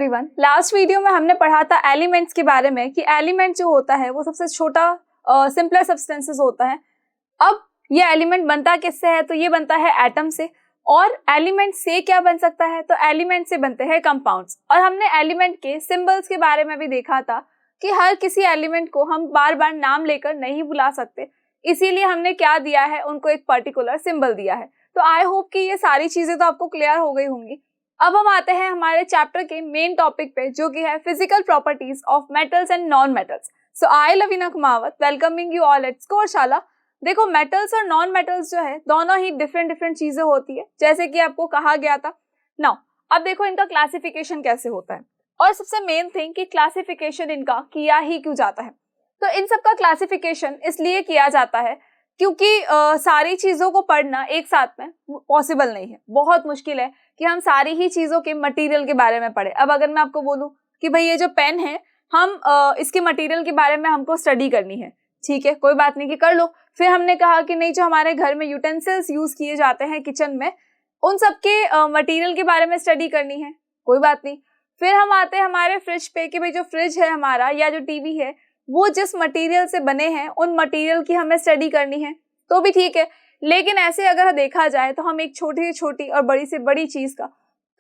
Everyone, last video में हमने पढ़ा था एलिमेंट्स के बारे में कि एलिमेंट जो होता है वो सबसे छोटा सिंपलर सब्सटेंसेस होता है। अब ये एलिमेंट बनता किससे है? तो ये बनता है एटम से। और एलिमेंट से क्या बन सकता है? तो एलिमेंट से बनते हैं कंपाउंड्स। और हमने एलिमेंट के सिंबल्स के बारे में भी देखा था कि हर किसी एलिमेंट को हम बार बार नाम लेकर नहीं बुला सकते, इसीलिए हमने क्या दिया है, उनको एक पर्टिकुलर सिंबल दिया है। तो आई होप कि ये सारी चीजें तो आपको क्लियर हो गई होंगी। अब हम आते हैं हमारे चैप्टर के मेन टॉपिक पे, जो कि है physical properties of metals and non metals. So I Lavina Kumawat welcoming you all at Scoreshala. देखो, मेटल्स और नॉन मेटल्स जो है दोनों ही डिफरेंट चीजें होती है, जैसे कि आपको कहा गया था। नाउ अब देखो इनका क्लासिफिकेशन कैसे होता है, और सबसे मेन थिंग कि क्लासिफिकेशन इनका किया ही क्यों जाता है। तो इन सब का क्लासिफिकेशन इसलिए किया जाता है क्योंकि सारी चीजों को पढ़ना एक साथ में पॉसिबल नहीं है, बहुत मुश्किल है कि हम सारी ही चीजों के मटेरियल के बारे में पढ़े। अब अगर मैं आपको बोलूं कि भाई ये जो पेन है, हम इसके मटेरियल के बारे में हमको स्टडी करनी है, ठीक है, कोई बात नहीं कि कर लो। फिर हमने कहा कि नहीं, जो हमारे घर में यूटेंसिल्स यूज किए जाते हैं किचन में, उन सब के मटेरियल के बारे में स्टडी करनी है, कोई बात नहीं। फिर हम आते हैं हमारे फ्रिज पे कि भाई जो फ्रिज है हमारा या जो टीवी है, वो जिस मटेरियल से बने हैं उन मटेरियल की हमें स्टडी करनी है, तो भी ठीक है। लेकिन ऐसे अगर देखा जाए तो हम एक छोटी से छोटी और बड़ी से बड़ी चीज का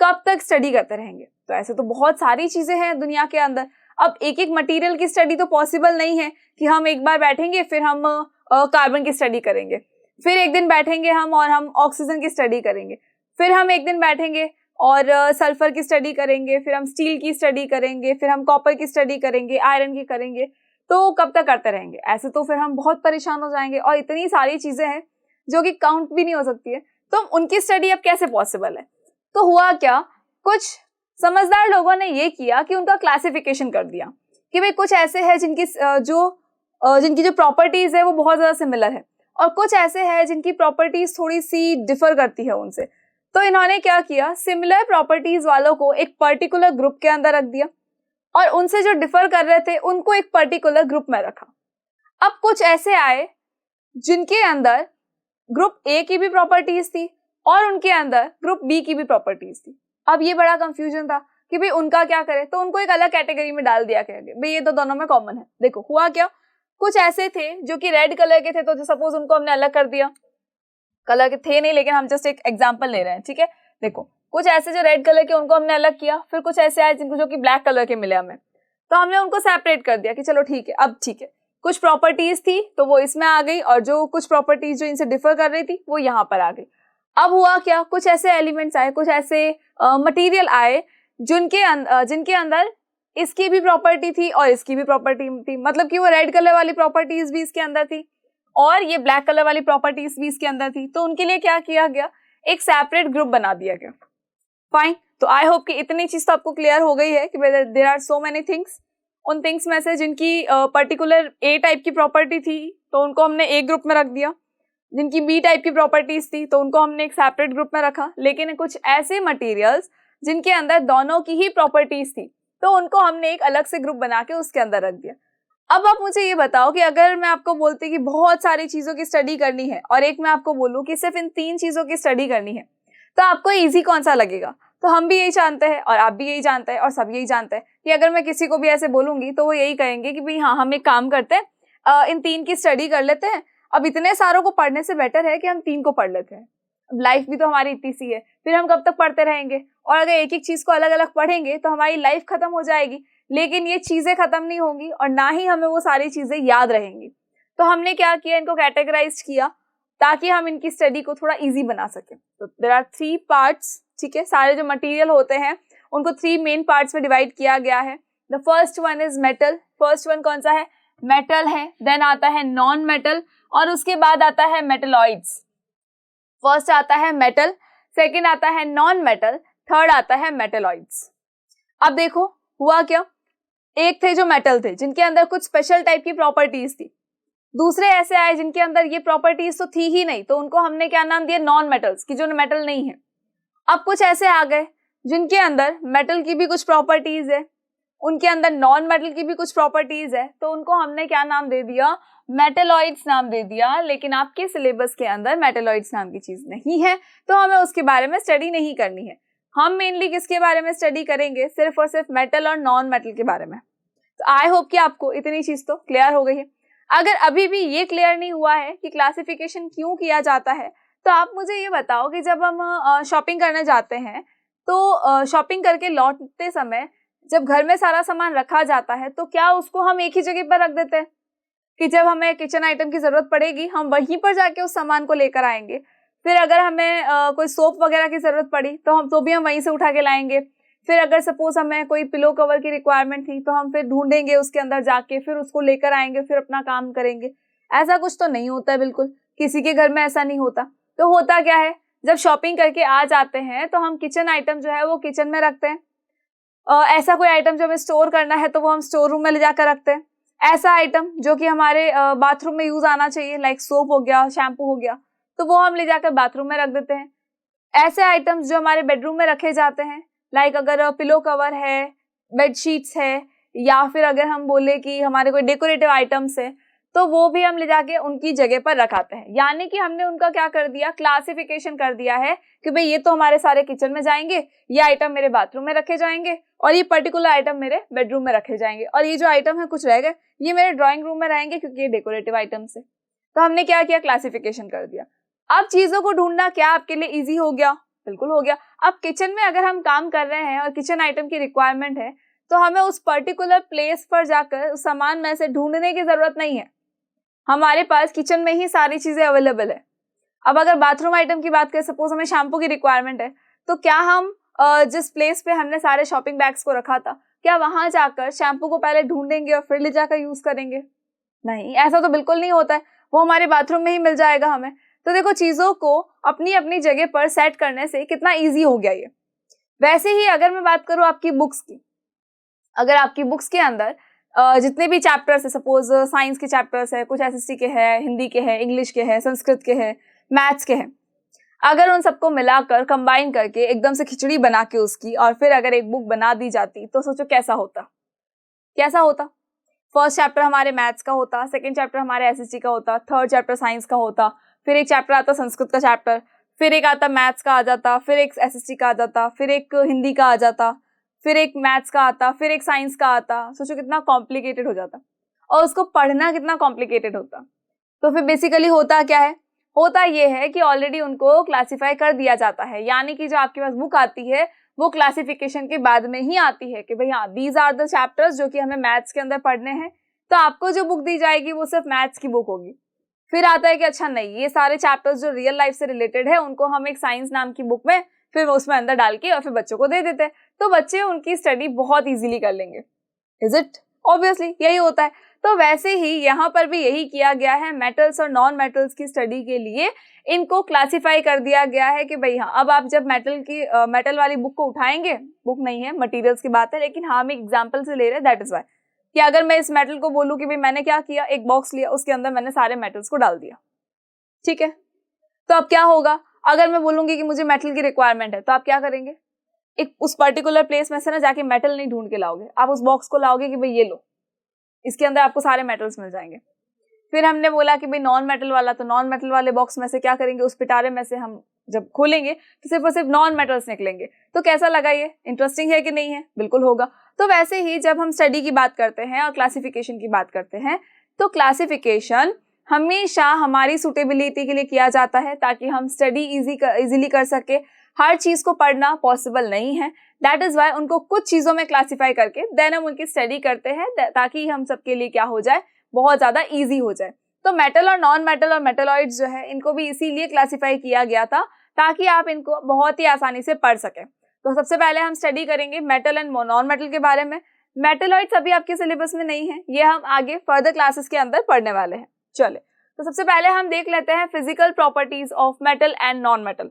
कब तक स्टडी करते रहेंगे? तो ऐसे तो बहुत सारी चीजें हैं दुनिया के अंदर। अब एक एक मटेरियल की स्टडी तो पॉसिबल नहीं है कि हम एक बार बैठेंगे फिर हम कार्बन की स्टडी करेंगे, फिर एक दिन बैठेंगे हम और हम ऑक्सीजन की स्टडी करेंगे, फिर हम एक दिन बैठेंगे और सल्फर की स्टडी करेंगे, फिर हम स्टील की स्टडी करेंगे, फिर हम कॉपर की स्टडी करेंगे, आयरन की करेंगे। तो कब तक करते रहेंगे? ऐसे तो फिर हम बहुत परेशान हो जाएंगे, और इतनी सारी चीजें हैं जो कि काउंट भी नहीं हो सकती है, तो उनकी स्टडी अब कैसे पॉसिबल है? तो हुआ क्या, कुछ समझदार लोगों ने ये किया कि उनका क्लासिफिकेशन कर दिया कि भाई कुछ ऐसे हैं जिनकी जो प्रॉपर्टीज है वो बहुत ज्यादा सिमिलर है, और कुछ ऐसे हैं जिनकी प्रॉपर्टीज थोड़ी सी डिफर करती है उनसे। तो इन्होंने क्या किया, सिमिलर प्रॉपर्टीज वालों को एक पर्टिकुलर ग्रुप के अंदर रख दिया, और उनसे जो डिफर कर रहे थे उनको एक पर्टिकुलर ग्रुप में रखा। अब कुछ ऐसे आए जिनके अंदर ग्रुप ए की भी प्रॉपर्टीज थी और उनके अंदर ग्रुप बी की भी प्रॉपर्टीज थी। अब ये बड़ा कंफ्यूजन था कि भाई उनका क्या करें, तो उनको एक अलग कैटेगरी में डाल दिया गया, भाई ये तो दोनों में कॉमन है। देखो हुआ क्या, कुछ ऐसे थे जो कि रेड कलर के थे, तो सपोज उनको हमने अलग कर दिया। कलर के थे नहीं, लेकिन हम जस्ट एक एग्जाम्पल ले रहे हैं, ठीक है। देखो कुछ ऐसे जो रेड कलर के उनको हमने अलग किया, फिर कुछ ऐसे आए जिनको जो कि ब्लैक कलर के मिले हमें, तो हमने उनको सेपरेट कर दिया कि चलो ठीक है, अब ठीक है। कुछ प्रॉपर्टीज थी तो वो इसमें आ गई, और जो कुछ प्रॉपर्टीज जो इनसे डिफर कर रही थी वो यहाँ पर आ गई। अब हुआ क्या, कुछ ऐसे एलिमेंट्स आए, कुछ ऐसे मटेरियल आए जिनके अंदर इसकी भी प्रॉपर्टी थी और इसकी भी प्रॉपर्टी थी, मतलब कि वो रेड कलर वाली प्रॉपर्टीज भी इसके अंदर थी और ये ब्लैक कलर वाली प्रॉपर्टीज भी इसके अंदर थी। तो उनके लिए क्या किया गया, एक सेपरेट ग्रुप बना दिया गया। फाइन, तो आई होप कि इतनी चीज तो आपको क्लियर हो गई है कि there are so many things. उन थिंग्स में से जिनकी पर्टिकुलर ए टाइप की प्रॉपर्टी थी तो उनको हमने एक ग्रुप में रख दिया, जिनकी बी टाइप की प्रॉपर्टीज थी तो उनको हमने एक सेपरेट ग्रुप में रखा। लेकिन कुछ ऐसे मटेरियल्स जिनके अंदर दोनों की ही प्रॉपर्टीज थी तो उनको हमने एक अलग से ग्रुप बना के उसके अंदर रख दिया। अब आप मुझे ये बताओ कि अगर मैं आपको बोलती कि बहुत सारी चीजों की स्टडी करनी है और एक मैं आपको बोलूं कि सिर्फ इन 3 चीजों की स्टडी करनी है, तो आपको इजी कौन सा लगेगा? तो हम भी यही जानते हैं और आप भी यही जानते हैं और सब यही जानते हैं कि अगर मैं किसी को भी ऐसे बोलूंगी तो वो यही कहेंगे कि भाई हाँ, हम एक काम करते हैं, इन 3 की स्टडी कर लेते हैं। अब इतने सारों को पढ़ने से बेटर है कि हम 3 को पढ़ लेते हैं। लाइफ भी तो हमारी इतनी सी है, फिर हम कब तक पढ़ते रहेंगे? और अगर एक एक चीज को अलग अलग पढ़ेंगे तो हमारी लाइफ खत्म हो जाएगी, लेकिन ये चीजें खत्म नहीं होंगी और ना ही हमें वो सारी चीजें याद रहेंगी। तो हमने क्या किया, इनको कैटेगराइज किया ताकि हम इनकी स्टडी को थोड़ा इजी बना सकें। तो देयर आर 3 पार्ट्स, ठीक है। सारे जो मटेरियल होते हैं उनको 3 मेन पार्ट्स में डिवाइड किया गया है। The first one is metal. First one कौन सा है? मेटल है। देन आता है नॉन मेटल, और उसके बाद आता है मेटलॉइड्स। फर्स्ट आता है मेटल, सेकंड आता है नॉन मेटल, थर्ड आता है मेटलॉइड्स। अब देखो हुआ क्या, एक थे जो मेटल थे जिनके अंदर कुछ स्पेशल टाइप की प्रॉपर्टीज थी, दूसरे ऐसे आए जिनके अंदर ये प्रॉपर्टीज तो थी ही नहीं, तो उनको हमने क्या नाम दिया, नॉन मेटल्स, की जो मेटल नहीं है। अब कुछ ऐसे आ गए जिनके अंदर मेटल की भी कुछ प्रॉपर्टीज है, उनके अंदर नॉन मेटल की भी कुछ प्रॉपर्टीज है, तो उनको हमने क्या नाम दे दिया, मेटलॉइड्स नाम दे दिया। लेकिन आपके सिलेबस के अंदर मेटलॉइड्स नाम की चीज नहीं है, तो हमें उसके बारे में स्टडी नहीं करनी है। हम मेनली किसके बारे में स्टडी करेंगे, सिर्फ और सिर्फ मेटल और नॉन मेटल के बारे में। तो आई होप कि आपको इतनी चीज तो क्लियर हो गई है। अगर अभी भी ये क्लियर नहीं हुआ है कि क्लासिफिकेशन क्यों किया जाता है, तो आप मुझे ये बताओ कि जब हम शॉपिंग करने जाते हैं तो शॉपिंग करके लौटते समय जब घर में सारा सामान रखा जाता है तो क्या उसको हम एक ही जगह पर रख देते हैं कि जब हमें किचन आइटम की जरूरत पड़ेगी हम वहीं पर जाके उस सामान को लेकर आएंगे। फिर अगर हमें कोई सोप वगैरह की जरूरत पड़ी तो हम वहीं से उठा के लाएंगे। फिर अगर सपोज हमें कोई पिलो कवर की रिक्वायरमेंट थी तो हम फिर ढूंढेंगे उसके अंदर जाके, फिर उसको लेकर आएंगे, फिर अपना काम करेंगे। ऐसा कुछ तो नहीं होता है, बिल्कुल किसी के घर में ऐसा नहीं होता। तो होता क्या है, जब शॉपिंग करके आ जाते हैं तो हम किचन आइटम जो है वो किचन में रखते हैं। ऐसा कोई आइटम जो हमें स्टोर करना है तो वो हम स्टोर रूम में ले जाकर रखते हैं। ऐसा आइटम जो कि हमारे बाथरूम में यूज आना चाहिए, लाइक सोप हो गया, शैम्पू हो गया, तो वो हम ले जाकर बाथरूम में रख देते हैं। ऐसे आइटम्स जो हमारे बेडरूम में रखे जाते हैं, लाइक अगर पिलो कवर है, बेडशीट्स है, या फिर अगर हम बोले कि हमारे कोई डेकोरेटिव आइटम्स है, तो वो भी हम ले जाके उनकी जगह पर रखाते हैं। यानी कि हमने उनका क्या कर दिया, क्लासिफिकेशन कर दिया है कि भाई ये तो हमारे सारे किचन में जाएंगे, ये आइटम मेरे बाथरूम में रखे जाएंगे, और ये पर्टिकुलर आइटम मेरे बेडरूम में रखे जाएंगे, और ये जो आइटम है कुछ रह गए ये मेरे ड्राइंग रूम में रहेंगे क्योंकि ये डेकोरेटिव आइटम्स है। तो हमने क्या किया, क्लासिफिकेशन कर दिया। अब चीजों को ढूंढना क्या आपके लिए ईजी हो गया? बिल्कुल हो गया। अब किचन में अगर हम काम कर रहे हैं और किचन आइटम की रिक्वायरमेंट है तो हमें उस पर्टिकुलर प्लेस पर जाकर उस सामान में से ढूंढने की जरूरत नहीं है, हमारे पास किचन में ही सारी चीजें अवेलेबल है। अब अगर बाथरूम आइटम की बात करें, सपोज हमें शैम्पू की रिक्वायरमेंट है, तो क्या हम जिस प्लेस पे हमने सारे शॉपिंग बैग्स को रखा था, क्या वहां जाकर शैम्पू को पहले ढूंढेंगे और फिर ले जाकर यूज करेंगे? नहीं, ऐसा तो बिल्कुल नहीं होता है, वो हमारे बाथरूम में ही मिल जाएगा हमें। तो देखो, चीजों को अपनी अपनी जगह पर सेट करने से कितना इजी हो गया ये। वैसे ही अगर मैं बात करूं आपकी बुक्स की, अगर आपकी बुक्स के अंदर जितने भी चैप्टर्स है, सपोज साइंस के चैप्टर्स है, कुछ एसएसटी के है, हिंदी के है, इंग्लिश के है, संस्कृत के है, मैथ्स के है, अगर उन सबको मिलाकर कंबाइन करके एकदम से खिचड़ी बना के उसकी और फिर अगर एक बुक बना दी जाती तो सोचो कैसा होता, कैसा होता। फर्स्ट चैप्टर हमारे मैथ्स का होता, सेकंड चैप्टर हमारे एसएसटी का होता, थर्ड चैप्टर साइंस का होता, फिर एक चैप्टर आता संस्कृत का चैप्टर, फिर एक आता मैथ्स का आ जाता, फिर एक एसएसटी का आ जाता, फिर एक हिंदी का आ जाता, फिर एक मैथ्स का आता, फिर एक साइंस का आता। सोचो कितना कॉम्प्लिकेटेड हो जाता, और उसको पढ़ना कितना कॉम्प्लिकेटेड होता। तो फिर बेसिकली होता क्या है, होता ये है कि ऑलरेडी उनको क्लासिफाई कर दिया जाता है। यानी कि जो आपके पास बुक आती है वो क्लासिफिकेशन के बाद में ही आती है कि भाई हाँ, दीज आर द चैप्टर्स जो कि हमें मैथ्स के अंदर पढ़ने हैं, तो आपको जो बुक दी जाएगी वो सिर्फ मैथ्स की बुक होगी। फिर आता है कि अच्छा नहीं, ये सारे चैप्टर्स जो रियल लाइफ से रिलेटेड है उनको हम एक साइंस नाम की बुक में फिर उसमें अंदर डाल के और फिर बच्चों को दे देते हैं, तो बच्चे उनकी स्टडी बहुत इजीली कर लेंगे। Is it? ऑब्वियसली यही होता है। तो वैसे ही यहाँ पर भी यही किया गया है, मेटल्स और नॉन मेटल्स की स्टडी के लिए इनको क्लासिफाई कर दिया गया है कि भाई हाँ, अब आप जब मेटल वाली बुक को उठाएंगे, बुक नहीं है, मटेरियल्स की बात है, लेकिन हाँ हम एक एग्जाम्पल से ले रहे हैं, दैट इज वाई कि अगर मैं इस मेटल को बोलूँ कि भाई मैंने क्या किया, एक बॉक्स लिया, उसके अंदर मैंने सारे मेटल्स को डाल दिया, ठीक है। तो अब क्या होगा, अगर मैं बोलूंगी कि मुझे मेटल की रिक्वायरमेंट है, तो आप क्या करेंगे, एक उस पर्टिकुलर प्लेस में से ना जाके मेटल नहीं ढूंढ के लाओगे, आप उस बॉक्स को लाओगे कि भाई ये लो, इसके अंदर आपको सारे मेटल्स मिल जाएंगे। फिर हमने बोला कि भाई नॉन मेटल वाला, तो नॉन मेटल वाले बॉक्स में से क्या करेंगे, उस पिटारे में से हम जब खोलेंगे तो सिर्फ और सिर्फ नॉन मेटल्स निकलेंगे। तो कैसा लगा ये, इंटरेस्टिंग है कि नहीं है? बिल्कुल होगा। तो वैसे ही जब हम स्टडी की बात करते हैं और क्लासिफिकेशन की बात करते हैं, तो क्लासिफिकेशन हमेशा हमारी सुटेबिलिटी के लिए किया जाता है ताकि हम स्टडी इजीली कर सके। हर चीज को पढ़ना पॉसिबल नहीं है, दैट इज वाई उनको कुछ चीजों में क्लासिफाई करके देन हम उनकी स्टडी करते हैं ताकि हम सबके लिए क्या हो जाए, बहुत ज्यादा इजी हो जाए। तो मेटल और नॉन मेटल और मेटलॉइड्स जो है, इनको भी इसीलिए क्लासिफाई किया गया था ताकि आप इनको बहुत ही आसानी से पढ़ सकें। तो सबसे पहले हम स्टडी करेंगे मेटल एंड नॉन मेटल के बारे में। मेटलॉइड्स अभी आपके सिलेबस में नहीं है, ये हम आगे फर्दर क्लासेस के अंदर पढ़ने वाले हैं। चले, तो सबसे पहले हम देख लेते हैं physical properties of metal and non metal.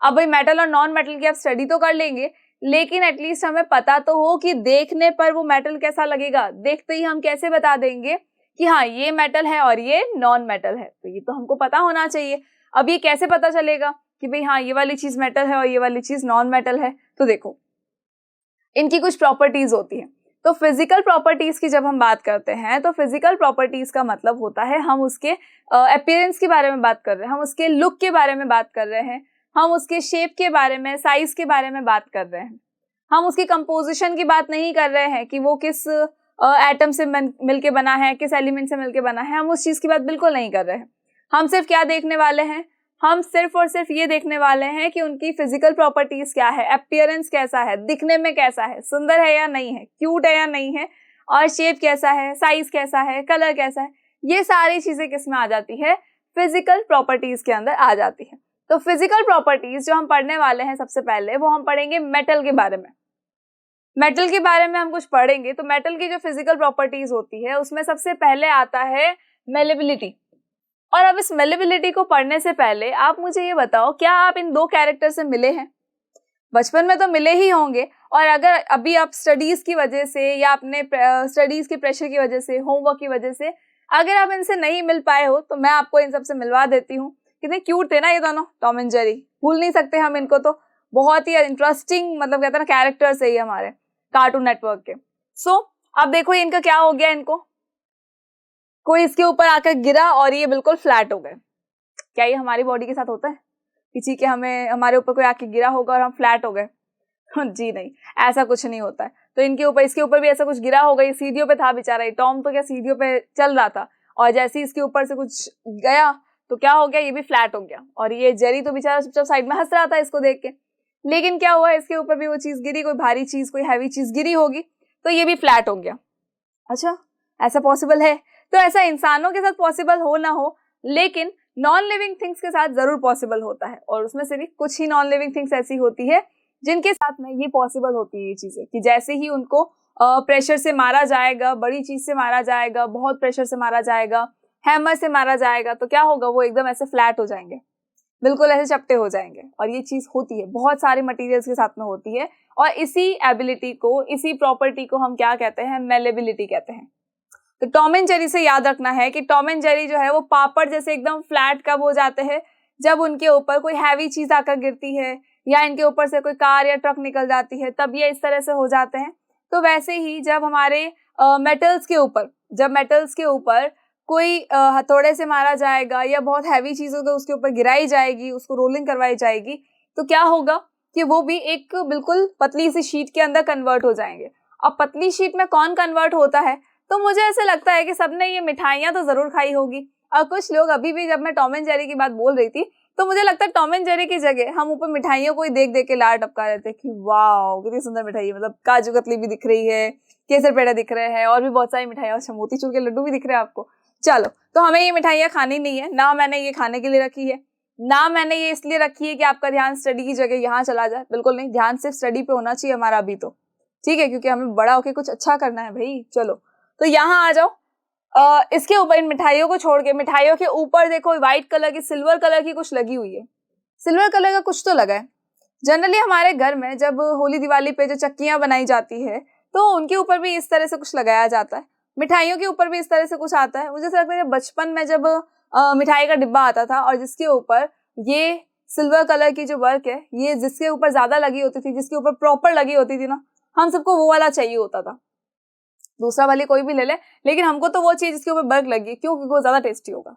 अब भाई मेटल और नॉन मेटल की आप स्टडी तो कर लेंगे, लेकिन एटलीस्ट हमें पता तो हो कि देखने पर वो मेटल कैसा लगेगा। देखते ही हम कैसे बता देंगे कि हाँ ये मेटल है और ये नॉन मेटल है, तो ये तो हमको पता होना चाहिए। अब ये कैसे पता चलेगा कि भाई हाँ ये वाली चीज मेटल है और ये वाली चीज नॉन मेटल है? तो देखो, इनकी कुछ प्रॉपर्टीज होती हैं। तो फिजिकल प्रॉपर्टीज की जब हम बात करते हैं, तो फिजिकल प्रॉपर्टीज का मतलब होता है हम उसके अपीयरेंस के बारे में बात कर रहे हैं, हम उसके लुक के बारे में बात कर रहे हैं, हम उसके शेप के बारे में, साइज के बारे में बात कर रहे हैं। हम उसकी कंपोजिशन की बात नहीं कर रहे हैं कि वो किस एटम से मिलके बना है, किस एलिमेंट से मिलके बना है, हम उस चीज की बात बिल्कुल नहीं कर रहे हैं। हम सिर्फ क्या देखने वाले हैं, हम सिर्फ और सिर्फ ये देखने वाले हैं कि उनकी फिजिकल प्रॉपर्टीज क्या है, अपीयरेंस कैसा है, दिखने में कैसा है, सुंदर है या नहीं है, क्यूट है या नहीं है, और शेप कैसा है, साइज कैसा है, कलर कैसा है। ये सारी चीजें किस में आ जाती है, फिजिकल प्रॉपर्टीज के अंदर आ जाती है। तो फिजिकल प्रॉपर्टीज जो हम पढ़ने वाले हैं सबसे पहले, वो हम पढ़ेंगे मेटल के बारे में। मेटल के बारे में हम कुछ पढ़ेंगे। तो मेटल की जो फिजिकल प्रॉपर्टीज होती है उसमें सबसे पहले आता है मेलेबिलिटी। और अब इस मेलेबिलिटी को पढ़ने से पहले आप मुझे ये बताओ, क्या आप इन दो कैरेक्टर से मिले हैं? बचपन में तो मिले ही होंगे, और अगर अभी आप स्टडीज की वजह से या अपने स्टडीज के प्रेशर की वजह से, होमवर्क की वजह से अगर आप इनसे नहीं मिल पाए हो, तो मैं आपको इन सबसे मिलवा देती हूँ। कितने क्यूट थे ना ये दोनों, टॉम एंड जेरी, भूल नहीं सकते हम इनको। तो बहुत ही इंटरेस्टिंग, मतलब कहते हैं ना, कैरेक्टर्स है ये हमारे कार्टून नेटवर्क के। सो अब देखो ये इनका क्या हो गया, इनको कोई इसके ऊपर आकर गिरा और ये बिल्कुल फ्लैट हो गए। क्या ये हमारी बॉडी के साथ होता है? किसी के हमारे ऊपर कोई आके गिरा होगा और हम फ्लैट हो गए? जी नहीं, ऐसा कुछ नहीं होता है। तो इनके ऊपर, इसके ऊपर भी ऐसा कुछ गिरा होगा। ये सीढ़ियों पे था बेचारा, ये टॉम तो क्या सीढ़ियों पे चल रहा था, और जैसे ही इसके ऊपर से कुछ गया तो क्या हो गया, ये भी फ्लैट हो गया। और ये जेरी तो बेचारा चुपचाप साइड में हंस रहा था इसको देख के। लेकिन क्या हुआ, इसके ऊपर भी वो चीज गिरी, कोई भारी चीज, कोई हैवी चीज गिरी होगी, तो ये भी फ्लैट हो गया। अच्छा, ऐसा पॉसिबल है? तो ऐसा इंसानों के साथ पॉसिबल हो ना हो, लेकिन नॉन लिविंग थिंग्स के साथ जरूर पॉसिबल होता है। और उसमें से भी कुछ ही नॉन लिविंग थिंग्स ऐसी होती है जिनके साथ में ये पॉसिबल होती है ये चीजें, कि जैसे ही उनको प्रेशर से मारा जाएगा, बड़ी चीज से मारा जाएगा, बहुत प्रेशर से मारा जाएगा, हैमर से मारा जाएगा, तो क्या होगा, वो एकदम ऐसे फ्लैट हो जाएंगे, बिल्कुल ऐसे चपटे हो जाएंगे। और ये चीज होती है, बहुत सारे मटेरियल्स के साथ में होती है। और इसी एबिलिटी को, इसी प्रॉपर्टी को हम क्या कहते हैं, मेलेबिलिटी कहते हैं। तो टॉम एंड जेरी से याद रखना है कि टॉम एंड जेरी जो है वो पापड़ जैसे एकदम फ्लैट कब हो जाते हैं, जब उनके ऊपर कोई हैवी चीज आकर गिरती है, या इनके ऊपर से कोई कार या ट्रक निकल जाती है, तब ये इस तरह से हो जाते हैं। तो वैसे ही जब हमारे मेटल्स के ऊपर कोई हथौड़े से मारा जाएगा, या बहुत हैवी चीजों को उसके ऊपर गिराई जाएगी, उसको रोलिंग करवाई जाएगी, तो क्या होगा कि वो भी एक बिल्कुल पतली सी शीट के अंदर कन्वर्ट हो जाएंगे। अब पतली शीट में कौन कन्वर्ट होता है? तो मुझे ऐसे लगता है कि सबने ये मिठाइयां तो जरूर खाई होगी। और कुछ लोग अभी भी, जब मैं टॉम एंड जेरी की बात बोल रही थी, तो मुझे लगता है टॉम एंड जेरी की जगह हम ऊपर मिठाइयों को ही देख देख के लार टपका रहे थे कि वाह कितनी सुंदर मिठाई है। मतलब काजू कतली भी दिख रही है, केसर पेड़ा दिख रहे हैं, और भी बहुत सारी मिठाइयां, मोतीचूर के लड्डू भी दिख रहे हैं आपको। चलो, तो हमें ये मिठाइयां खानी नहीं है ना, मैंने ये खाने के लिए रखी है, ना मैंने ये इसलिए रखी है कि आपका ध्यान स्टडी की जगह यहाँ चला जाए। बिल्कुल नहीं, ध्यान सिर्फ स्टडी पे होना चाहिए हमारा अभी तो, ठीक है, क्योंकि हमें बड़ा होके कुछ अच्छा करना है भाई। चलो, तो यहाँ आ जाओ। इसके ऊपर, इन मिठाइयों को छोड़ के, मिठाइयों के ऊपर देखो व्हाइट कलर की, सिल्वर कलर की कुछ लगी हुई है। सिल्वर कलर का कुछ तो लगा है। जनरली हमारे घर में जब होली दिवाली पे जो चक्कियां बनाई जाती है, तो उनके ऊपर भी इस तरह से कुछ लगाया जाता है। मिठाइयों के ऊपर भी इस तरह से कुछ आता है। मुझे ऐसा लगता है कि बचपन में जब मिठाई का डिब्बा आता था और जिसके ऊपर ये सिल्वर कलर की जो वर्क है, ये जिसके ऊपर ज्यादा लगी होती थी, जिसके ऊपर प्रॉपर लगी होती थी ना, हम सबको वो वाला चाहिए होता था। दूसरा वाली कोई भी ले ले, लेकिन हमको तो वो चीज जिसके ऊपर बर्ग लगी, क्यों? क्योंकि वो ज्यादा टेस्टी होगा।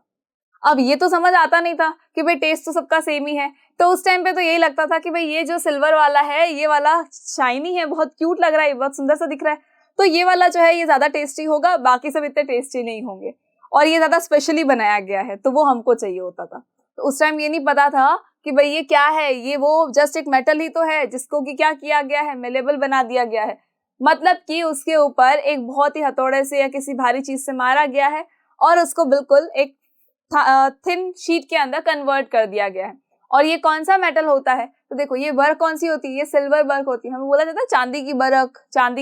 अब ये तो समझ आता नहीं था कि भाई टेस्ट तो सबका सेम ही है। तो उस टाइम पे तो यही लगता था कि भाई ये जो सिल्वर वाला है, ये वाला शाइनी है, बहुत क्यूट लग रहा है, बहुत सुंदर सा दिख रहा है, तो ये वाला जो है ये ज्यादा टेस्टी होगा, बाकी सब इतने टेस्टी नहीं होंगे, और ये ज्यादा स्पेशली बनाया गया है, तो वो हमको चाहिए होता था। तो उस टाइम ये नहीं पता था कि भाई ये क्या है, ये वो जस्ट एक मेटल ही तो है जिसको कि क्या किया गया है, मेलेबल बना दिया गया है। मतलब कि उसके ऊपर एक बहुत ही हथौड़े से या किसी भारी चीज से मारा गया है और उसको बिल्कुल एक थिन शीट के अंदर कन्वर्ट कर दिया गया है। और ये कौन सा मेटल होता है? तो देखो, ये वर्क कौन सी होती है? ये सिल्वर वर्क होती है। हमें बोला जाता है चांदी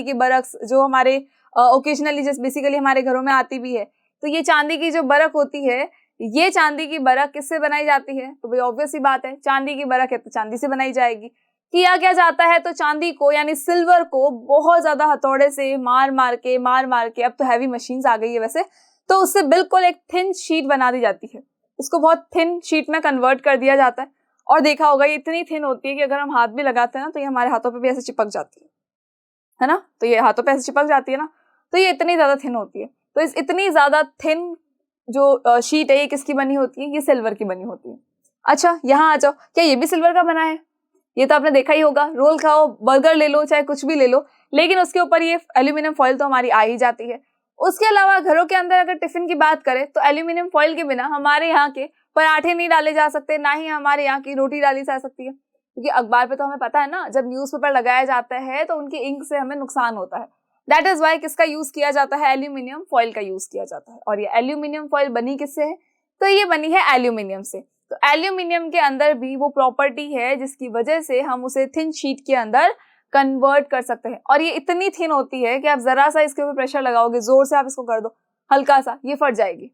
की बरक जो हमारे ओकेजनली जस्ट बेसिकली हमारे घरों में आती भी है। तो ये चांदी की जो बरक होती है, ये चांदी की बरक किससे बनाई जाती है? तो भाई ऑब्वियस सी बात है, चांदी की बरक है तो चांदी से बनाई जाएगी। किया क्या जाता है? तो चांदी को यानी सिल्वर को बहुत ज्यादा हथौड़े से मार मार के, अब तो हैवी मशीन्स आ गई है वैसे, तो उससे बिल्कुल एक थिन शीट बना दी जाती है। उसको बहुत थिन शीट में कन्वर्ट कर दिया जाता है। और देखा होगा ये इतनी थिन होती है कि अगर हम हाथ भी लगाते हैं ना, तो ये हमारे हाथों पे भी ऐसे चिपक जाती है ना। तो ये हाथों पे ऐसे चिपक जाती है ना, तो ये इतनी ज्यादा थिन होती है। तो इस इतनी ज्यादा थिन जो शीट है, ये किसकी बनी होती है? ये सिल्वर की बनी होती है। अच्छा यहाँ आ जाओ, क्या ये भी सिल्वर का बना है? ये तो आपने देखा ही होगा, रोल खाओ, बर्गर ले लो, चाहे कुछ भी ले लो, लेकिन उसके ऊपर ये एल्यूमिनियम फॉइल तो हमारी आ ही जाती है। उसके अलावा घरों के अंदर अगर टिफिन की बात करें तो एल्यूमिनियम फॉइल के बिना हमारे यहाँ के पराठे नहीं डाले जा सकते, ना ही हमारे यहाँ की रोटी डाली जा सकती है, क्योंकि अखबार पे तो हमें पता है ना, जब न्यूज़पेपर लगाया जाता है तो उनकी इंक से हमें नुकसान होता है। दैट इज वाई किसका यूज किया जाता है? एल्यूमिनियम फॉइल का यूज किया जाता है। और ये एल्यूमिनियम फॉइल बनी किससे है? तो ये बनी है एल्यूमिनियम से। तो एल्यूमिनियम के अंदर भी वो प्रॉपर्टी है जिसकी वजह से हम उसे थिन शीट के अंदर कन्वर्ट कर सकते हैं। और ये इतनी थिन होती है कि आप जरा सा इसके ऊपर प्रेशर लगाओगे, जोर से आप इसको कर दो हल्का सा, ये फट जाएगी।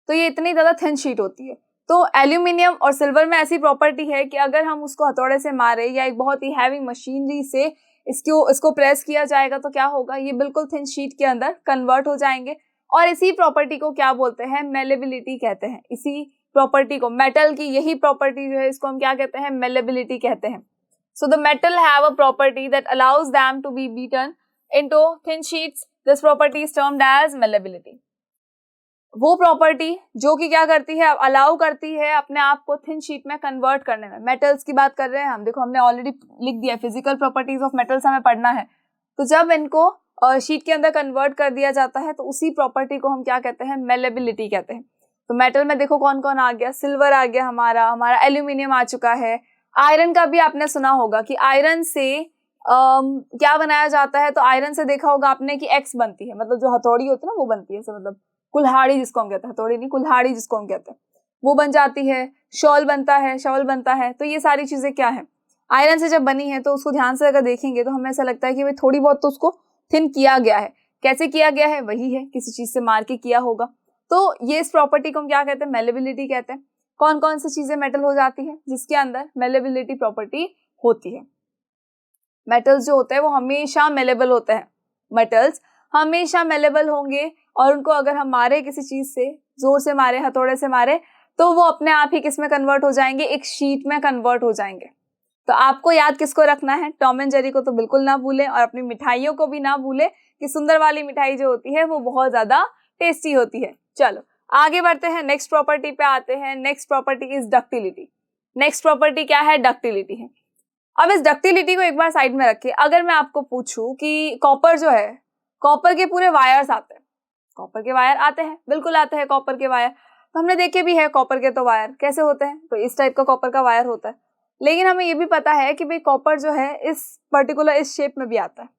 तो ये इतनी ज्यादा थिन शीट होती है। तो एल्यूमिनियम और सिल्वर में ऐसी प्रॉपर्टी है कि अगर हम उसको हथौड़े से मारे या एक बहुत ही हैवी मशीनरी से इसको प्रेस किया जाएगा तो क्या होगा? ये बिल्कुल थिन शीट के अंदर कन्वर्ट हो जाएंगे। और इसी प्रॉपर्टी को क्या बोलते हैं? मेलेबिलिटी कहते हैं। इसी प्रॉपर्टी को, मेटल की यही प्रॉपर्टी जो है, इसको हम क्या कहते हैं? मेलेबिलिटी कहते हैं। So the metal have a property that allows them to be beaten into thin sheets. This property is termed as malleability. वो प्रॉपर्टी जो कि क्या करती है? अलाउ करती है अपने आप को थिन शीट में कन्वर्ट करने में। मेटल्स की बात कर रहे हैं हम, देखो हमने ऑलरेडी लिख दिया फिजिकल प्रॉपर्टीज ऑफ मेटल्स हमें पढ़ना है। तो जब इनको शीट के अंदर कन्वर्ट कर दिया जाता है तो उसी प्रॉपर्टी को हम क्या कहते हैं? मेलेबिलिटी कहते हैं। तो मेटल में देखो कौन कौन आ गया? सिल्वर आ गया, हमारा एल्यूमिनियम आ चुका है। आयरन का भी आपने सुना होगा कि आयरन से क्या बनाया जाता है? तो आयरन से देखा होगा आपने कि एक्स बनती है, मतलब जो हथौड़ी होती है ना वो बनती है, मतलब कुल्हाड़ी जिसको हम कहते हैं, हथौड़ी नहीं, कुल्हाड़ी जिसको हम कहते हैं, वो बन जाती है। शॉल बनता है, शॉल बनता है। तो ये सारी चीजें क्या है? आयरन से जब बनी है। तो उसको ध्यान से अगर देखेंगे तो हमें ऐसा लगता है कि भाई थोड़ी बहुत तो उसको थिन किया गया है। कैसे किया गया है? वही है, किसी चीज से मार के किया होगा। तो ये इस प्रॉपर्टी को हम क्या कहते हैं? मेलेबिलिटी कहते हैं। कौन कौन सी चीजें मेटल हो जाती है जिसके अंदर मेलेबिलिटी प्रॉपर्टी होती है? मेटल्स जो होते हैं वो हमेशा मेलेबल होते हैं। मेटल्स हमेशा मेलेबल होंगे और उनको अगर हम मारे किसी चीज से, जोर से मारे, हथौड़े से मारे, तो वो अपने आप ही किस में कन्वर्ट हो जाएंगे? एक शीट में कन्वर्ट हो जाएंगे। तो आपको याद किसको रखना है? टॉम एंड जेरी को तो बिल्कुल ना भूलें, और अपनी मिठाइयों को भी ना भूलें कि सुंदर वाली मिठाई जो होती है वो बहुत ज्यादा टेस्टी होती है। चलो आगे बढ़ते हैं, नेक्स्ट प्रॉपर्टी पे आते हैं। Next property is ductility. Next property क्या है? डक्टिलिटी है। अब इस डक्टिलिटी को एक बार साइड में रखिए। अगर मैं आपको पूछूं कि कॉपर जो है, कॉपर के पूरे वायर्स आते हैं, कॉपर के वायर आते हैं, बिल्कुल आते हैं कॉपर के वायर, तो हमने देखे भी है कॉपर के तो वायर कैसे होते हैं, तो इस टाइप का कॉपर का वायर होता है। लेकिन हमें ये भी पता है कि भाई कॉपर जो है इस पर्टिकुलर इस शेप में भी आता है,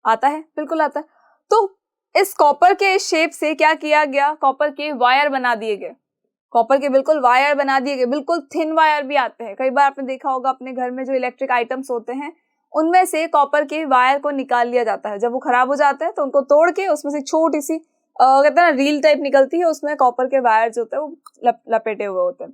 आता है, बिल्कुल आता है। तो इस कॉपर के इस शेप से क्या किया गया? कॉपर के वायर बना दिए गए, कॉपर के बिल्कुल वायर बना दिए गए। बिल्कुल थिन वायर भी आते हैं। कई बार आपने देखा होगा अपने घर में जो इलेक्ट्रिक आइटम्स होते हैं उनमें से कॉपर के वायर को निकाल लिया जाता है। जब वो खराब हो जाते हैं तो उनको तोड़ के उसमें से छोटी सी कहते हैं ना रील टाइप निकलती है, उसमें कॉपर के वायर जो होते हैं वो लपेटे हुए होते हैं।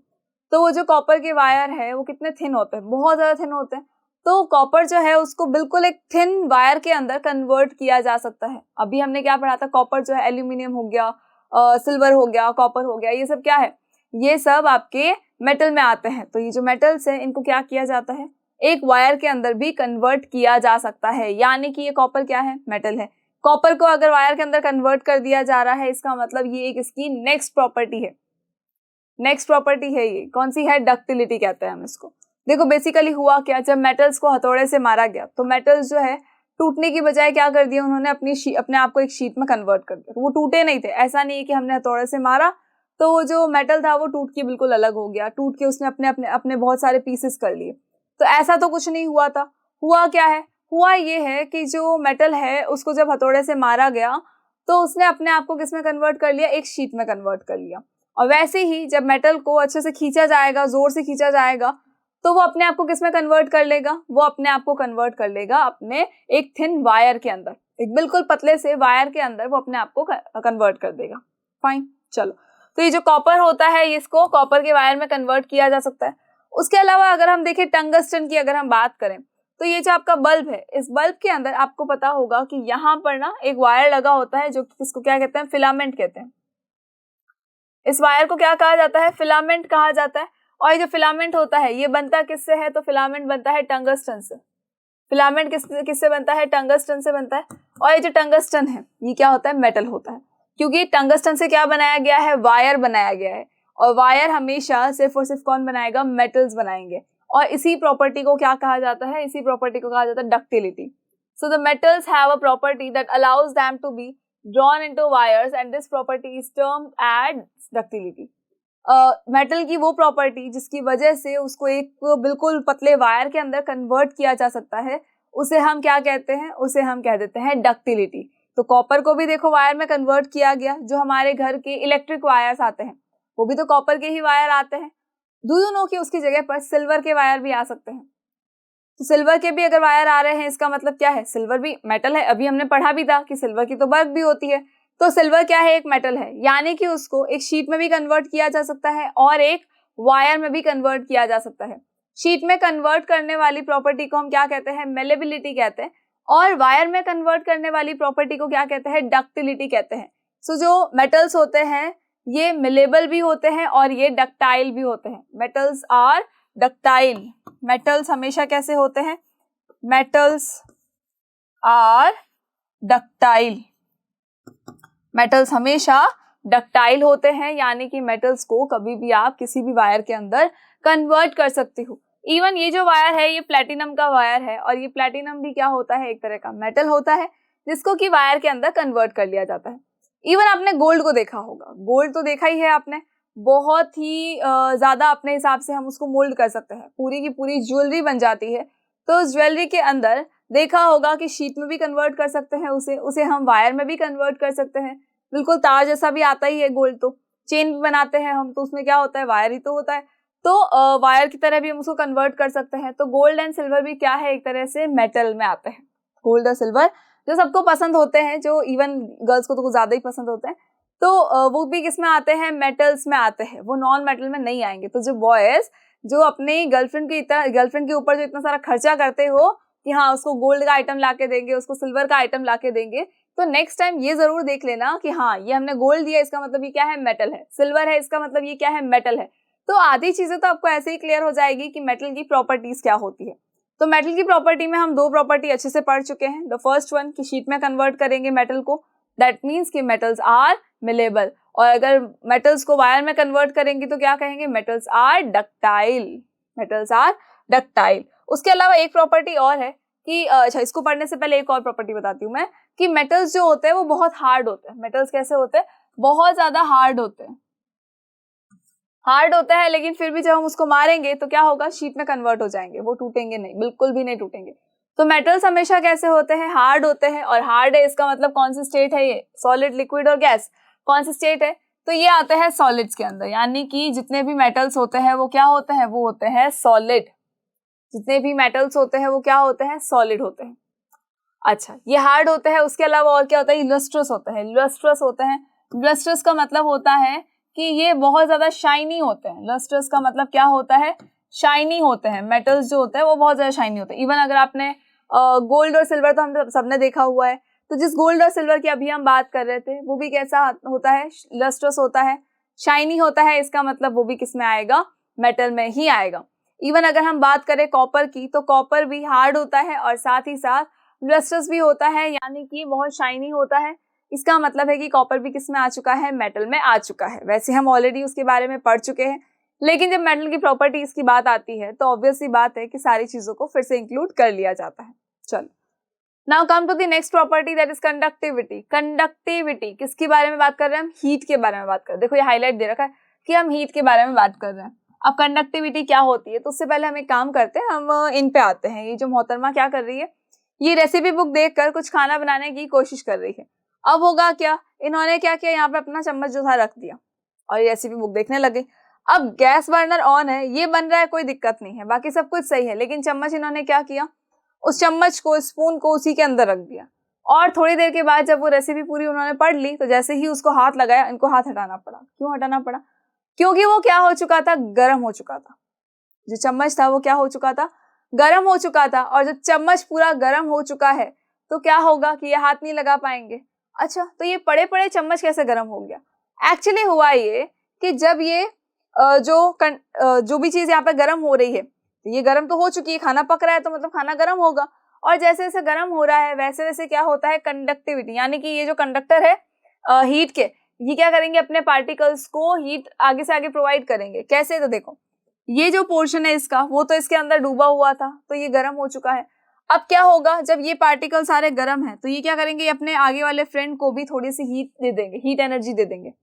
तो वो जो कॉपर के वायर है वो कितने थिन होते हैं? बहुत ज्यादा थिन होते हैं। तो कॉपर जो है उसको बिल्कुल एक थिन वायर के अंदर कन्वर्ट किया जा सकता है। अभी हमने क्या पढ़ा था? कॉपर जो है एल्यूमिनियम हो गया, सिल्वर हो गया, कॉपर हो गया, ये सब क्या है? ये सब आपके मेटल में आते हैं। तो ये जो मेटल्स है इनको क्या किया जाता है? एक वायर के अंदर भी कन्वर्ट किया जा सकता है। यानी कि ये कॉपर क्या है? मेटल है। कॉपर को अगर वायर के अंदर कन्वर्ट कर दिया जा रहा है, इसका मतलब ये एक इसकी नेक्स्ट प्रॉपर्टी है। नेक्स्ट प्रॉपर्टी है ये, कौन सी है? डक्टिलिटी कहते हैं हम इसको। देखो बेसिकली हुआ क्या, जब मेटल्स को हथौड़े से मारा गया तो मेटल्स जो है टूटने की बजाय क्या कर दिया उन्होंने? अपने आप को एक शीट में कन्वर्ट कर दिया। तो वो टूटे नहीं थे। ऐसा नहीं है कि हमने हथौड़े से मारा तो वो जो मेटल था वो टूट के बिल्कुल अलग हो गया, टूट के उसने अपने अपने अपने बहुत सारे पीसेस कर लिए। तो ऐसा तो कुछ नहीं हुआ था। हुआ क्या है? हुआ ये है कि जो मेटल है उसको जब हथौड़े से मारा गया तो उसने अपने आप को किस में कन्वर्ट कर लिया? एक शीट में कन्वर्ट कर लिया। और वैसे ही जब मेटल को अच्छे से खींचा जाएगा, जोर से खींचा जाएगा, तो वो अपने आप को किस में कन्वर्ट कर लेगा? वो अपने आप को कन्वर्ट कर लेगा अपने एक थिन वायर के अंदर, एक बिल्कुल पतले से वायर के अंदर वो अपने आप को कन्वर्ट कर देगा। फाइन, चलो। तो ये जो कॉपर होता है इसको कॉपर के वायर में कन्वर्ट किया जा सकता है। उसके अलावा अगर हम देखें टंगस्टन की अगर हम बात करें तो ये जो आपका बल्ब है, इस बल्ब के अंदर आपको पता होगा कि यहाँ पर ना एक वायर लगा होता है जो कि इसको क्या कहते हैं? फिलामेंट कहते हैं। इस वायर को क्या कहा जाता है? फिलामेंट कहा जाता है। और ये जो फिलामेंट होता है ये बनता किससे है? तो फिलामेंट बनता है टंगस्टन से। फिलामेंट किससे बनता है? टंगस्टन से बनता है। और ये जो टंगस्टन है ये क्या होता है? मेटल होता है। क्योंकि टंगस्टन से क्या बनाया गया है? वायर बनाया गया है। और वायर हमेशा सिर्फ और सिर्फ कौन बनाएगा, मेटल्स बनाएंगे। और इसी प्रॉपर्टी को क्या कहा जाता है, इसी प्रॉपर्टी को कहा जाता है ductility. So the metals have a property that allows them to be drawn into wires and this property is termed as ductility. Metal की वो प्रॉपर्टी जिसकी वजह से उसको एक बिल्कुल पतले वायर के अंदर कन्वर्ट किया जा सकता है, उसे हम क्या कहते हैं, उसे हम कह देते हैं डक्टिलिटी। तो कॉपर को भी देखो वायर में कन्वर्ट किया गया, जो हमारे घर के इलेक्ट्रिक वायर्स आते हैं वो भी तो कॉपर के ही वायर आते हैं। डू यू नो कि उसकी जगह पर सिल्वर के वायर भी आ सकते हैं। तो सिल्वर के भी अगर वायर आ रहे हैं, इसका मतलब क्या है, सिल्वर भी मेटल है। अभी हमने पढ़ा भी था कि सिल्वर की तो बल्क भी होती है। तो सिल्वर क्या है, एक मेटल है, यानी कि उसको एक शीट में भी कन्वर्ट किया जा सकता है और एक वायर में भी कन्वर्ट किया जा सकता है। शीट में कन्वर्ट करने वाली प्रॉपर्टी को हम क्या कहते हैं, मेलेबिलिटी कहते हैं, और वायर में कन्वर्ट करने वाली प्रॉपर्टी को क्या कहते हैं, डक्टिलिटी कहते हैं। सो जो मेटल्स होते हैं ये मिलेबल भी होते हैं और ये डक्टाइल भी होते हैं। Metals are ductile. मेटल्स हमेशा कैसे होते हैं, मेटल्स आर डक्टाइल। मेटल्स हमेशा डक्टाइल होते हैं, यानी कि मेटल्स को कभी भी आप किसी भी वायर के अंदर कन्वर्ट कर सकते हो। इवन ये जो वायर है ये प्लेटिनम का वायर है, और ये प्लेटिनम भी क्या होता है, एक तरह का मेटल होता है जिसको कि वायर के अंदर कन्वर्ट कर लिया जाता है। इवन आपने गोल्ड को देखा होगा, गोल्ड तो देखा ही है आपने, बहुत ही ज्यादा अपने हिसाब से हम उसको मोल्ड कर सकते हैं, पूरी की पूरी ज्वेलरी बन जाती है। तो उस ज्वेलरी के अंदर देखा होगा कि शीट में भी कन्वर्ट कर सकते हैं उसे हम वायर में भी कन्वर्ट कर सकते हैं। बिल्कुल तार जैसा भी आता ही है गोल्ड, तो चेन भी बनाते हैं हम, तो उसमें क्या होता है, वायर ही तो होता है। तो वायर की तरह भी हम उसको कन्वर्ट कर सकते हैं। तो गोल्ड एंड सिल्वर भी क्या है, एक तरह से मेटल में आते हैं। गोल्ड और सिल्वर जो सबको पसंद होते हैं, जो इवन गर्ल्स को तो कुछ ज्यादा ही पसंद होते हैं, तो वो भी किस में आते हैं, मेटल्स में आते हैं, वो नॉन मेटल में नहीं आएंगे। तो जो बॉयज जो अपने गर्लफ्रेंड के ऊपर जो इतना सारा खर्चा करते हो कि हाँ उसको गोल्ड का आइटम लाके देंगे, उसको सिल्वर का आइटम लाके देंगे, तो नेक्स्ट टाइम ये जरूर देख लेना कि हाँ ये हमने गोल्ड दिया, इसका मतलब ये क्या है, मेटल है। सिल्वर है, इसका मतलब ये क्या है, मेटल है। तो आधी चीजें तो आपको ऐसे ही क्लियर हो जाएगी कि मेटल की प्रॉपर्टीज क्या होती है। तो मेटल की प्रॉपर्टी में हम दो प्रॉपर्टी अच्छे से पढ़ चुके हैं। द फर्स्ट वन कि शीट में कन्वर्ट करेंगे मेटल को, दैट मीन्स कि मेटल्स आर मिलेबल। और अगर मेटल्स को वायर में कन्वर्ट करेंगे तो क्या कहेंगे, metals are ductile. Metals are ductile. उसके अलावा एक प्रॉपर्टी और है कि अच्छा, इसको पढ़ने से पहले एक और प्रॉपर्टी बताती हूँ मैं कि मेटल्स जो होते हैं वो बहुत हार्ड होते हैं। मेटल्स कैसे होते हैं, बहुत ज्यादा हार्ड होते हैं। हार्ड होता है लेकिन फिर भी जब हम उसको मारेंगे तो क्या होगा, शीट में कन्वर्ट हो जाएंगे, वो टूटेंगे नहीं, बिल्कुल भी नहीं टूटेंगे। तो मेटल्स हमेशा कैसे होते हैं, हार्ड होते हैं। और हार्ड है इसका मतलब कौन सी स्टेट है, ये सॉलिड, लिक्विड और गैस, कौन सी स्टेट है, तो ये आते हैं सॉलिड्स के अंदर। यानी कि जितने भी मेटल्स होते हैं वो क्या होते हैं, वो होते हैं सॉलिड। जितने भी मेटल्स होते हैं वो क्या होते हैं, सॉलिड होते हैं। अच्छा, ये हार्ड होते हैं। उसके अलावा और क्या होता है, लस्ट्रस होते हैं। लस्ट्रस होते हैं, लस्ट्रस का मतलब होता है कि ये बहुत ज्यादा शाइनी होते हैं। लस्ट्रस का मतलब क्या होता है, शाइनी होते हैं। मेटल्स जो होते हैं वो बहुत ज्यादा शाइनी होते हैं। इवन अगर आपने गोल्ड और सिल्वर तो हम सबने देखा हुआ है, तो जिस गोल्ड और सिल्वर की अभी हम बात कर रहे थे वो भी कैसा होता है, लस्ट्रस होता है, शाइनी होता है। इसका मतलब वो भी किस में आएगा, मेटल में ही आएगा। इवन अगर हम बात करें कॉपर की, तो कॉपर भी हार्ड होता है और साथ ही साथ लस्ट्रस भी होता है, यानी कि बहुत शाइनी होता है। इसका मतलब है कि कॉपर भी किस में आ चुका है, मेटल में आ चुका है। वैसे हम ऑलरेडी उसके बारे में पढ़ चुके हैं, लेकिन जब मेटल की प्रॉपर्टीज की बात आती है तो ऑब्वियस सी बात है कि सारी चीजों को फिर से इंक्लूड कर लिया जाता है। चलो, now come to the next property, that is conductivity. Conductivity किसके बारे में बात कर रहे हैं, हम हीट के बारे में बात कर रहे हैं। देखो ये हाईलाइट दे रखा है कि हम हीट के बारे में बात कर रहे हैं। अब कंडक्टिविटी क्या होती है, तो उससे पहले हम एक काम करते हैं, हम इन पे आते हैं। ये जो मोहतरमा क्या कर रही है, ये रेसिपी बुक देखकर कुछ खाना बनाने की कोशिश कर रही है। अब होगा क्या, इन्होंने क्या किया, यहाँ पे अपना चम्मच जो था रख दिया और ये रेसिपी बुक देखने लगे। अब गैस बर्नर ऑन है, ये बन रहा है, कोई दिक्कत नहीं है, बाकी सब कुछ सही है, लेकिन चम्मच इन्होंने क्या किया, उस चम्मच को, स्पून को उसी के अंदर रख दिया। और थोड़ी देर के बाद जब वो रेसिपी पूरी उन्होंने पढ़ ली, तो जैसे ही उसको हाथ लगाया, इनको हाथ हटाना पड़ा। क्यों हटाना पड़ा, क्योंकि वो क्या हो चुका था, गर्म हो चुका था। जो चम्मच था वो क्या हो चुका था, गर्म हो चुका था। और जब चम्मच पूरा गर्म हो चुका है तो क्या होगा कि ये हाथ नहीं लगा पाएंगे। अच्छा, तो ये पड़े पड़े चम्मच कैसे गर्म हो गया, एक्चुअली हुआ ये कि जब ये जो भी चीज यहाँ पे गर्म हो रही है, तो ये गर्म तो हो चुकी है, खाना पक रहा है तो मतलब खाना गर्म होगा। और जैसे जैसे गर्म हो रहा है वैसे वैसे क्या होता है, कंडक्टिविटी, यानी कि ये जो कंडक्टर है हीट के, ये क्या करेंगे, अपने पार्टिकल्स को हीट आगे से आगे प्रोवाइड करेंगे। कैसे, तो देखो ये जो पोर्शन है इसका, वो तो इसके अंदर डूबा हुआ था, तो ये गर्म हो चुका है। अब क्या होगा, जब ये पार्टिकल सारे गर्म हैं तो ये क्या करेंगे, अपने आगे वाले फ्रेंड को भी थोड़ी सी हीट दे देंगे, हीट एनर्जी दे देंगे।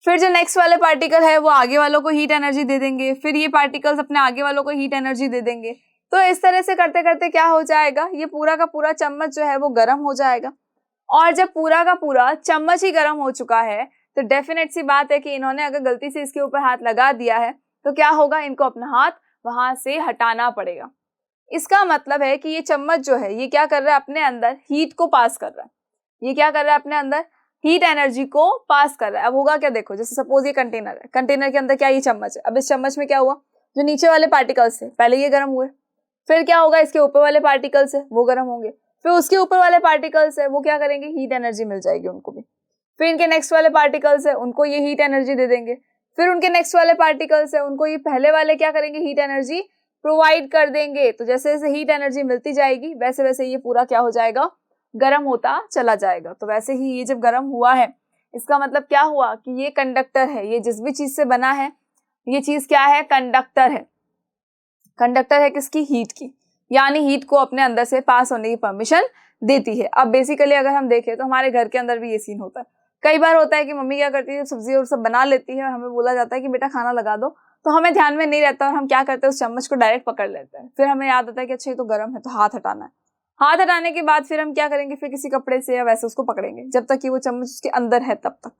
फिर जो नेक्स्ट वाले पार्टिकल है वो आगे वालों को हीट एनर्जी दे देंगे, फिर ये पार्टिकल्स अपने आगे वालों को हीट एनर्जी दे देंगे। तो इस तरह से करते करते क्या हो जाएगा, ये पूरा का पूरा चम्मच जो है वो गर्म हो जाएगा। और जब पूरा का पूरा चम्मच ही गर्म हो चुका है तो डेफिनेट सी बात है कि इन्होंने अगर गलती से इसके ऊपर हाथ लगा दिया है तो क्या होगा, इनको अपना हाथ वहां से हटाना पड़ेगा। इसका मतलब है कि ये चम्मच जो है ये क्या कर रहा है, अपने अंदर हीट को पास कर रहा है। ये क्या कर रहा है, अपने अंदर हीट एनर्जी को पास कर रहा है। अब होगा क्या, देखो जैसे सपोज ये कंटेनर है, कंटेनर के अंदर क्या ये चम्मच है। अब इस चम्मच में क्या हुआ, जो नीचे वाले पार्टिकल्स थे पहले ये गर्म हुए, फिर क्या होगा, इसके ऊपर वाले पार्टिकल्स है वो गर्म होंगे, फिर उसके ऊपर वाले पार्टिकल्स है वो क्या करेंगे, हीट एनर्जी मिल जाएगी उनको भी। फिर इनके नेक्स्ट वाले पार्टिकल्स है उनको ये हीट एनर्जी दे देंगे, फिर उनके नेक्स्ट वाले पार्टिकल्स है उनको ये पहले वाले क्या करेंगे, हीट एनर्जी प्रोवाइड कर देंगे। तो जैसे जैसे हीट एनर्जी मिलती जाएगी वैसे वैसे ये पूरा क्या हो जाएगा, गर्म होता चला जाएगा। तो वैसे ही ये जब गर्म हुआ है इसका मतलब क्या हुआ कि ये कंडक्टर है, ये जिस भी चीज से बना है ये चीज क्या है, कंडक्टर है। कंडक्टर है किसकी, हीट की, यानी हीट को अपने अंदर से पास होने की परमिशन देती है। अब बेसिकली अगर हम देखें तो हमारे घर के अंदर भी ये सीन होता है। कई बार होता है कि मम्मी क्या करती है, सब्जी और सब बना लेती है और हमें बोला जाता है कि बेटा खाना लगा दो, तो हमें ध्यान में नहीं रहता और हम क्या करते हैं, उस चम्मच को डायरेक्ट पकड़ लेते हैं। फिर हमें याद आता है कि अच्छा ये तो गर्म है, तो हाथ हटाना है। हाथ हटाने के बाद फिर हम क्या करेंगे, फिर किसी कपड़े से या वैसे उसको पकड़ेंगे जब तक कि वो चम्मच उसके अंदर है तब तक,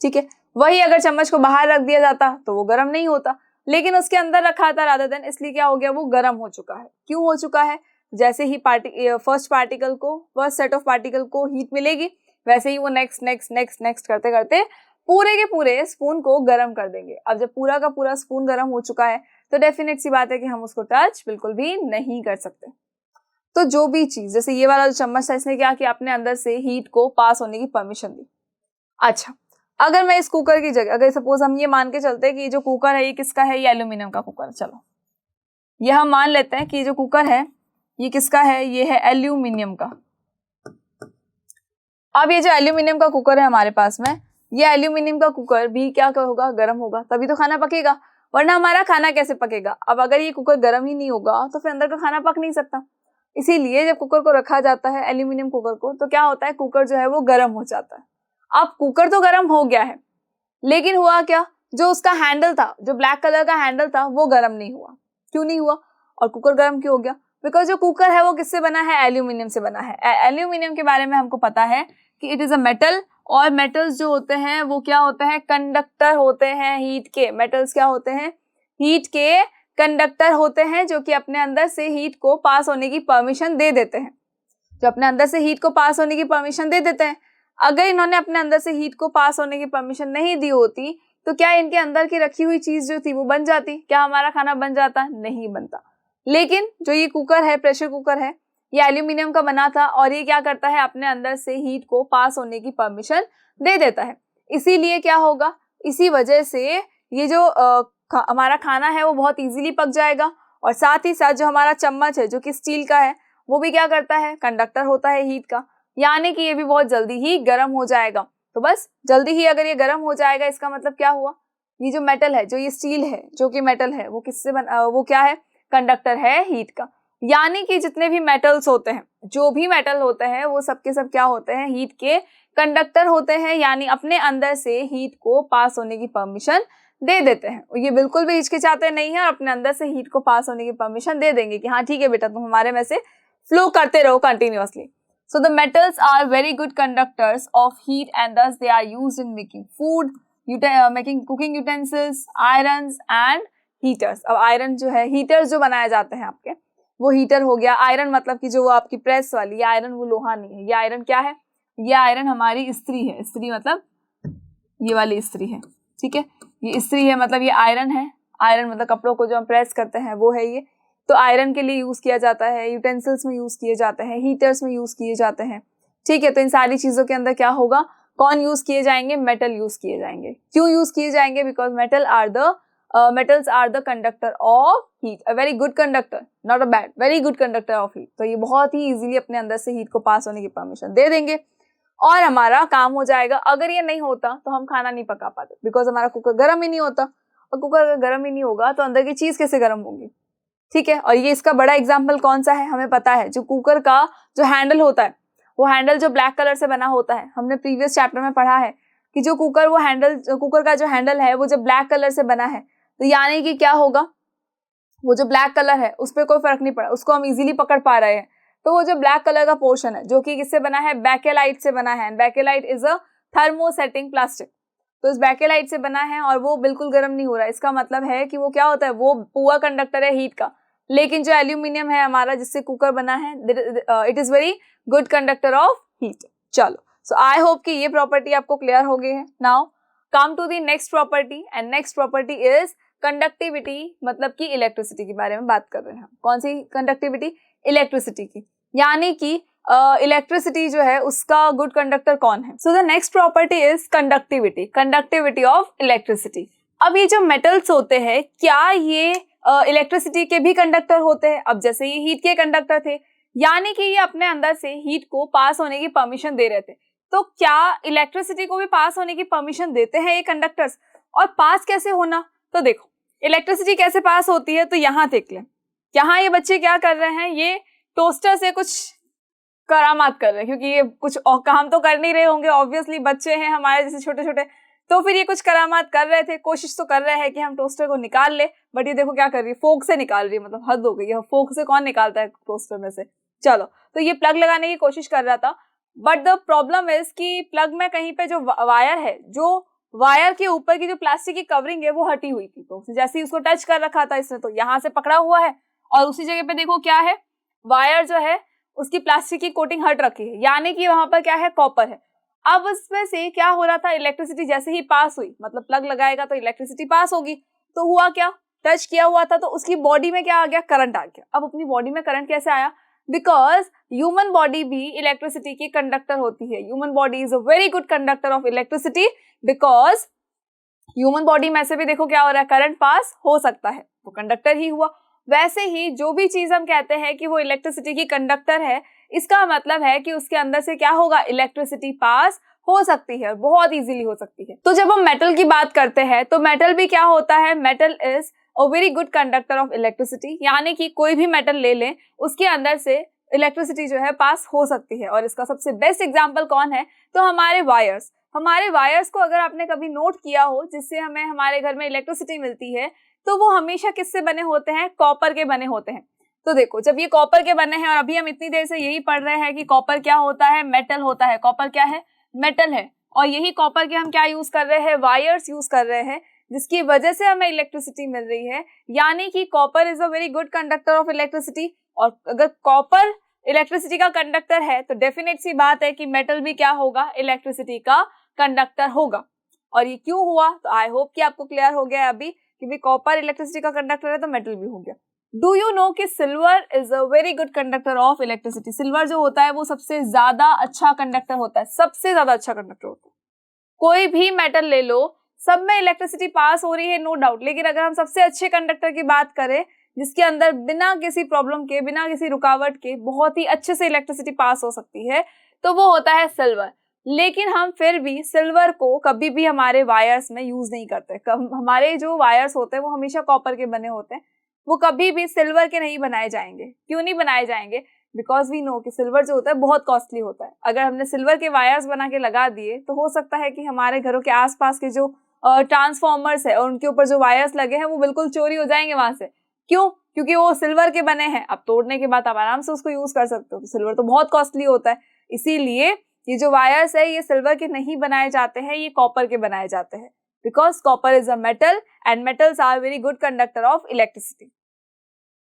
ठीक है। वही अगर चम्मच को बाहर रख दिया जाता तो वो गर्म नहीं होता, लेकिन उसके अंदर रखा था रादर देन, इसलिए क्या हो गया, वो गर्म हो चुका है। क्यों हो चुका है, जैसे ही फर्स्ट पार्टिकल को, फर्स्ट सेट ऑफ पार्टिकल को हीट मिलेगी वैसे ही वो नेक्स्ट नेक्स्ट नेक्स्ट नेक्स्ट करते करते पूरे के पूरे स्पून को गर्म कर देंगे। अब जब पूरा का पूरा स्पून गर्म हो चुका है तो डेफिनेट सी बात है कि हम उसको टच बिल्कुल भी नहीं कर सकते। तो जो भी चीज, जैसे ये वाला जो चम्मच था इसने क्या किया, अपने अंदर से हीट को पास होने की परमिशन दी। अच्छा, अगर मैं इस कुकर की जगह, अगर सपोज हम ये मान के चलते हैं कि ये जो कुकर है ये किसका है, ये एल्यूमिनियम का कुकर है। चलो ये हम मान लेते हैं कि ये जो कुकर है ये किसका है, ये है एल्यूमिनियम का। अब ये जो एल्यूमिनियम का कुकर है हमारे पास में, ये एल्यूमिनियम का कुकर भी क्या होगा, गर्म होगा, तभी तो खाना पकेगा, वरना हमारा खाना कैसे पकेगा। अब अगर ये कुकर गर्म ही नहीं होगा तो फिर अंदर का खाना पक नहीं सकता। इसीलिए जब कुकर को रखा जाता है, एल्यूमिनियम कुकर को, तो क्या होता है, कुकर जो है वो गर्म हो जाता है। अब कुकर तो गर्म हो गया है, लेकिन हुआ क्या, जो उसका हैंडल था, जो ब्लैक कलर का हैंडल था, वो गर्म नहीं हुआ। क्यों नहीं हुआ, और कुकर गर्म क्यों हो गया, बिकॉज जो कुकर है वो किससे बना है, एल्यूमिनियम से बना है। एल्यूमिनियम के बारे में हमको पता है कि इट इज अ मेटल, और मेटल्स जो होते हैं वो क्या होते हैं, कंडक्टर होते हैं हीट के। मेटल्स क्या होते हैं, हीट के कंडक्टर होते हैं, जो कि अपने अंदर से हीट को पास होने की परमिशन दे देते हैं, जो अपने अंदर से हीट को पास होने की परमिशन दे देते हैं। अगर इन्होंने अपने अंदर से हीट को पास होने की परमिशन नहीं दी होती तो क्या इनके अंदर की रखी हुई चीज जो थी वो बन जाती, क्या हमारा खाना बन जाता, नहीं बनता। लेकिन जो ये कुकर है, प्रेशर कुकर है, ये एल्यूमिनियम का बना था और ये क्या करता है, अपने अंदर से हीट को पास होने की परमिशन दे देता है। इसीलिए क्या होगा, इसी वजह से ये जो हमारा खाना है वो बहुत इजीली पक जाएगा। और साथ ही साथ जो हमारा चम्मच है जो कि स्टील का है, वो भी क्या करता है, कंडक्टर होता है हीट का, यानी कि ये भी बहुत जल्दी ही गर्म हो जाएगा। तो बस जल्दी ही अगर ये गर्म हो जाएगा इसका मतलब क्या हुआ, ये जो मेटल है, जो ये स्टील है, जो कि मेटल है, वो किससे वो क्या है, कंडक्टर है हीट का। यानी कि जितने भी मेटल्स होते हैं, जो भी मेटल होते हैं, वो सब के सब क्या होते हैं, हीट के कंडक्टर होते हैं, यानी अपने अंदर से हीट को पास होने की परमिशन दे देते हैं। ये बिल्कुल भी हिचकिचाते नहीं है और अपने अंदर से हीट को पास होने की परमिशन दे देंगे कि हाँ ठीक है बेटा, तुम हमारे में से फ्लो करते रहो continuously. So the metals are very good conductors of heat and thus they are used in making food, making cooking utensils, irons and heaters. अब आयरन जो है, हीटर्स जो बनाए जाते हैं आपके, वो हीटर हो गया। आयरन मतलब कि जो आपकी प्रेस वाली, ये आयरन वो लोहा नहीं है, ये आयरन क्या है, ये आयरन हमारी इस्त्री है। इस्त्री मतलब ये वाली इस्त्री है, ठीक है, ये इस्त्री है मतलब ये आयरन है। आयरन मतलब कपड़ों को जो हम प्रेस करते हैं वो है ये। तो आयरन के लिए यूज किया जाता है, यूटेंसिल्स में यूज किए जाते हैं, हीटर्स में यूज किए जाते हैं, ठीक है। तो इन सारी चीजों के अंदर क्या होगा, कौन यूज किए जाएंगे, मेटल यूज किए जाएंगे। क्यों यूज किए जाएंगे, because metals are the conductor of heat, a very good conductor, not a bad, very good conductor of heat। तो ये बहुत ही इजीली अपने अंदर से हीट को पास होने की परमिशन दे देंगे। और हमारा काम हो जाएगा। अगर ये नहीं होता तो हम खाना नहीं पका पाते, बिकॉज हमारा कुकर गर्म ही नहीं होता, और कुकर अगर गर्म ही नहीं होगा तो अंदर की चीज कैसे गर्म होगी। ठीक है, और ये इसका बड़ा एग्जाम्पल कौन सा है, हमें पता है, जो कुकर का जो हैंडल होता है, वो हैंडल जो ब्लैक कलर से बना होता है, हमने प्रीवियस चैप्टर में पढ़ा है कि जो कुकर वो हैंडल, कुकर का जो हैंडल है वो जब ब्लैक कलर से बना है, तो यानी कि क्या होगा, वो जो ब्लैक कलर है उस पर कोई फर्क नहीं पड़ा, उसको हम इजीली पकड़ पा रहे हैं। तो वो जो ब्लैक कलर का पोर्शन है जो कि किससे बना है, बेकेलाइट से बना है। Bakelite is a thermosetting plastic. तो इस बेकेलाइट से बना है और वो बिल्कुल गर्म नहीं हो रहा है। इसका मतलब है कि वो क्या होता है, वो पुअर कंडक्टर है हीट का। लेकिन जो एल्यूमिनियम है हमारा जिससे कुकर बना है, it is very good conductor of heat. चलो, सो आई होप कि ये प्रॉपर्टी आपको क्लियर हो गई है। Now come to the next property, and next property is conductivity, मतलब कि इलेक्ट्रिसिटी के बारे में बात कर रहे हैं हम। कौन सी कंडक्टिविटी, इलेक्ट्रिसिटी की, यानी कि इलेक्ट्रिसिटी जो है उसका गुड कंडक्टर कौन है। So the next property is conductivity, conductivity of electricity. अब ये जो मेटल्स होते हैं, क्या ये इलेक्ट्रिसिटी के भी कंडक्टर होते हैं? अब जैसे ये हीट के कंडक्टर थे, यानी कि ये अपने अंदर से हीट को पास होने की परमिशन दे रहे थे, तो क्या इलेक्ट्रिसिटी को भी पास होने की परमिशन देते हैं ये कंडक्टर्स? और पास कैसे होना, तो देखो इलेक्ट्रिसिटी कैसे पास होती है, तो यहाँ देख लें। यहाँ ये बच्चे क्या कर रहे हैं, ये टोस्टर से कुछ करामात कर रहे हैं, क्योंकि ये कुछ काम तो कर नहीं रहे होंगे, ऑब्वियसली बच्चे हैं हमारे जैसे छोटे छोटे, तो फिर ये कुछ करामात कर रहे थे, कोशिश तो कर रहे हैं कि हम टोस्टर को निकाल ले, बट ये देखो क्या कर रही है, फोक से निकाल रही है। मतलब हद हो गई है, फोक से कौन निकालता है टोस्टर में से। चलो, तो ये प्लग लगाने की कोशिश कर रहा था, बट द प्रॉब्लम इज कि प्लग में कहीं पे जो वायर है, जो वायर के ऊपर की जो प्लास्टिक की कवरिंग है वो हटी हुई थी, तो जैसे ही उसको टच कर रखा था इसने, तो यहाँ से पकड़ा हुआ है, और उसी जगह पे देखो क्या है, वायर जो है उसकी प्लास्टिक की कोटिंग हट रखी है, यानी कि वहां पर क्या है, कॉपर है। अब उसमें से क्या हो रहा था, इलेक्ट्रिसिटी जैसे ही पास हुई, मतलब प्लग लगाएगा तो इलेक्ट्रिसिटी पास होगी, तो हुआ क्या, टच किया हुआ था तो उसकी बॉडी में क्या आ गया, करंट आ गया। अब अपनी बॉडी में करंट कैसे आया, बिकॉज ह्यूमन बॉडी भी इलेक्ट्रिसिटी की कंडक्टर होती है। Human body is a very good conductor of electricity, because human body में से भी देखो क्या हो रहा है, करंट पास हो सकता है, तो कंडक्टर ही हुआ। वैसे ही जो भी चीज हम कहते हैं कि वो इलेक्ट्रिसिटी की कंडक्टर है, इसका मतलब है कि उसके अंदर से क्या होगा, इलेक्ट्रिसिटी पास हो सकती है, बहुत इजीली हो सकती है। तो जब हम मेटल की बात करते हैं, तो मेटल भी क्या होता है, metal is a very good conductor of electricity, यानी कि कोई भी मेटल ले लें उसके अंदर से इलेक्ट्रिसिटी जो है पास हो सकती है। और इसका सबसे बेस्ट एग्जाम्पल कौन है, तो हमारे वायर्स। हमारे वायर्स को अगर आपने कभी नोट किया हो, जिससे हमें हमारे घर में इलेक्ट्रिसिटी मिलती है, तो वो हमेशा किससे बने होते हैं, कॉपर के बने होते हैं। तो देखो, जब ये कॉपर के बने हैं, और अभी हम इतनी देर से यही पढ़ रहे हैं कि कॉपर क्या होता है, मेटल होता है। कॉपर क्या है, मेटल है, और यही कॉपर के हम क्या यूज कर रहे हैं, वायर्स यूज कर रहे हैं, जिसकी वजह से हमें इलेक्ट्रिसिटी मिल रही है। यानी कि copper is a very good conductor of electricity, और अगर कॉपर इलेक्ट्रिसिटी का कंडक्टर है, तो डेफिनेट सी बात है कि मेटल भी क्या होगा, इलेक्ट्रिसिटी का कंडक्टर होगा। और ये क्यों हुआ, तो आई होप कि आपको क्लियर हो गया है अभी कि भी कॉपर इलेक्ट्रिसिटी का कंडक्टर है, तो मेटल भी हो गया। डू यू नो कि silver is a very good conductor of electricity. Silver जो होता है वो सबसे ज्यादा अच्छा कंडक्टर होता है, सबसे ज्यादा अच्छा कंडक्टर होता है। कोई भी मेटल ले लो, सब में इलेक्ट्रिसिटी पास हो रही है, नो डाउट, लेकिन अगर हम सबसे अच्छे कंडक्टर की बात करें, जिसके अंदर बिना किसी प्रॉब्लम के, बिना किसी रुकावट के बहुत ही अच्छे से इलेक्ट्रिसिटी पास हो सकती है, तो वो होता है सिल्वर। लेकिन हम फिर भी सिल्वर को कभी भी हमारे वायर्स में यूज नहीं करते। हमारे जो वायर्स होते हैं वो हमेशा कॉपर के बने होते हैं, वो कभी भी सिल्वर के नहीं बनाए जाएंगे। क्यों नहीं बनाए जाएंगे, बिकॉज वी नो कि सिल्वर जो होता है बहुत कॉस्टली होता है। अगर हमने सिल्वर के वायर्स बना के लगा दिए, तो हो सकता है कि हमारे घरों के आसपास के जो ट्रांसफॉर्मर्स है और उनके ऊपर जो वायर्स लगे हैं वो बिल्कुल चोरी हो जाएंगे वहां से। क्यों, क्योंकि वो सिल्वर के बने हैं। अब तोड़ने के बाद आप आराम से उसको यूज कर सकते हो, तो सिल्वर तो बहुत कॉस्टली होता है, इसीलिए ये जो वायर्स है ये सिल्वर के नहीं बनाए जाते हैं, ये कॉपर के बनाए जाते हैं, because copper is a metal and metals are very good conductor of electricity.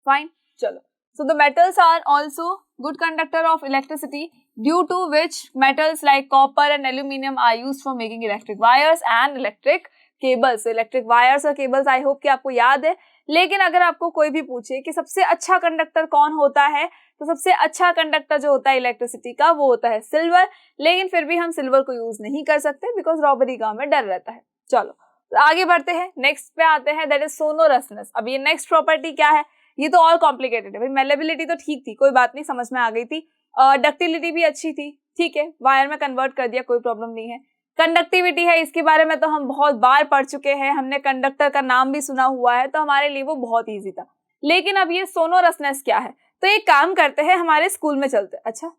Fine, चलो, so the metals are also good conductor of electricity, due to which metals like copper and aluminum are used for making electric wires and electric cables. electric wires और cables I hope कि आपको याद है। लेकिन अगर आपको कोई भी पूछे कि सबसे अच्छा कंडक्टर कौन होता है, तो सबसे अच्छा कंडक्टर जो होता है इलेक्ट्रिसिटी का वो होता है सिल्वर। लेकिन फिर भी हम सिल्वर को यूज नहीं कर सकते, बिकॉज रॉबरी का हमें डर रहता है। चलो, तो आगे बढ़ते हैं, नेक्स्ट पे आते हैं, दैट इज सोनोरसनेस। अब ये नेक्स्ट प्रॉपर्टी क्या है, ये तो और कॉम्प्लिकेटेड है भाई। मेलेबिलिटी तो ठीक थी, कोई बात नहीं, समझ में आ गई थी। डक्टिलिटी भी अच्छी थी, ठीक है, वायर में कन्वर्ट कर दिया, कोई प्रॉब्लम नहीं है। कंडक्टिविटी है, इसके बारे में तो हम बहुत बार पढ़ चुके हैं, हमने कंडक्टर का नाम भी सुना हुआ है, तो हमारे लिए वो बहुत ईजी था। लेकिन अब ये सोनोरसनेस क्या है, तो एक काम करते हैं, हमारे स्कूल में चलते हैं। अच्छा,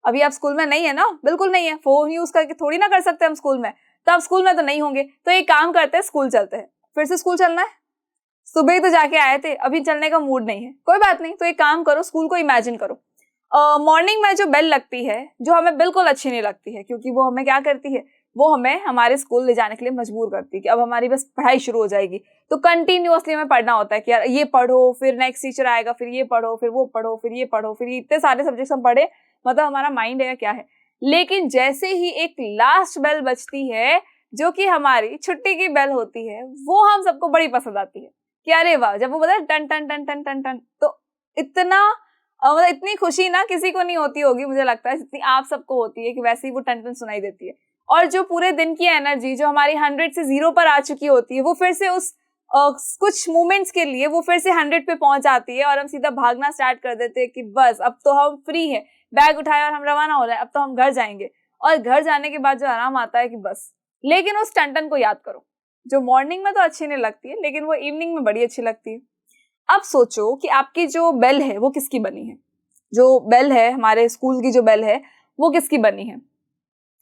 अभी आप स्कूल में नहीं है ना? बिल्कुल नहीं है, फोन यूज करके थोड़ी ना कर सकते हम स्कूल में, तो आप स्कूल में तो नहीं होंगे, तो एक काम करते हैं, स्कूल चलते हैं। फिर से स्कूल चलना है? सुबह ही तो जाके आए थे, अभी चलने का मूड नहीं है, कोई बात नहीं, तो एक काम करो, स्कूल को इमेजिन करो। मॉर्निंग में जो बेल लगती है, जो हमें बिल्कुल अच्छी नहीं लगती है, क्योंकि वो हमें क्या करती है, वो हमें हमारे स्कूल ले जाने के लिए मजबूर करती है कि अब हमारी बस पढ़ाई शुरू हो जाएगी, तो कंटिन्यूअसली हमें पढ़ना होता है कि यार ये पढ़ो, फिर नेक्स्ट टीचर आएगा, फिर ये पढ़ो, फिर वो पढ़ो, फिर ये पढ़ो, फिर इतने सारे सब्जेक्ट्स हम पढ़े, मतलब हमारा माइंड है क्या है। लेकिन जैसे ही एक लास्ट बेल बजती है, जो कि हमारी छुट्टी की बेल होती है, वो हम सबको बड़ी पसंद आती है कि अरे वाह, जब वो बता टन टन टन टन टन टन, तो इतना मतलब इतनी खुशी ना किसी को नहीं होती होगी, मुझे लगता है जितनी आप सबको होती है कि वैसे ही वो टन टन सुनाई देती है। और जो पूरे दिन की एनर्जी जो हमारी 100 से 0 पर आ चुकी होती है, वो फिर से उस कुछ मोमेंट्स के लिए वो फिर से 100 पे पहुंच आती है, और हम सीधा भागना स्टार्ट कर देते हैं कि बस अब तो हम फ्री हैं, बैग उठाया और हम रवाना हो रहे हैं, अब तो हम घर जाएंगे। और घर जाने के बाद जो आराम आता है कि बस। लेकिन उस टन टन को याद करो, जो मॉर्निंग में तो अच्छी नहीं लगती है, लेकिन वो इवनिंग में बड़ी अच्छी लगती है। अब सोचो कि आपकी जो बेल है वो किसकी बनी है, जो बेल है हमारे स्कूल की, जो बेल है वो किसकी बनी है?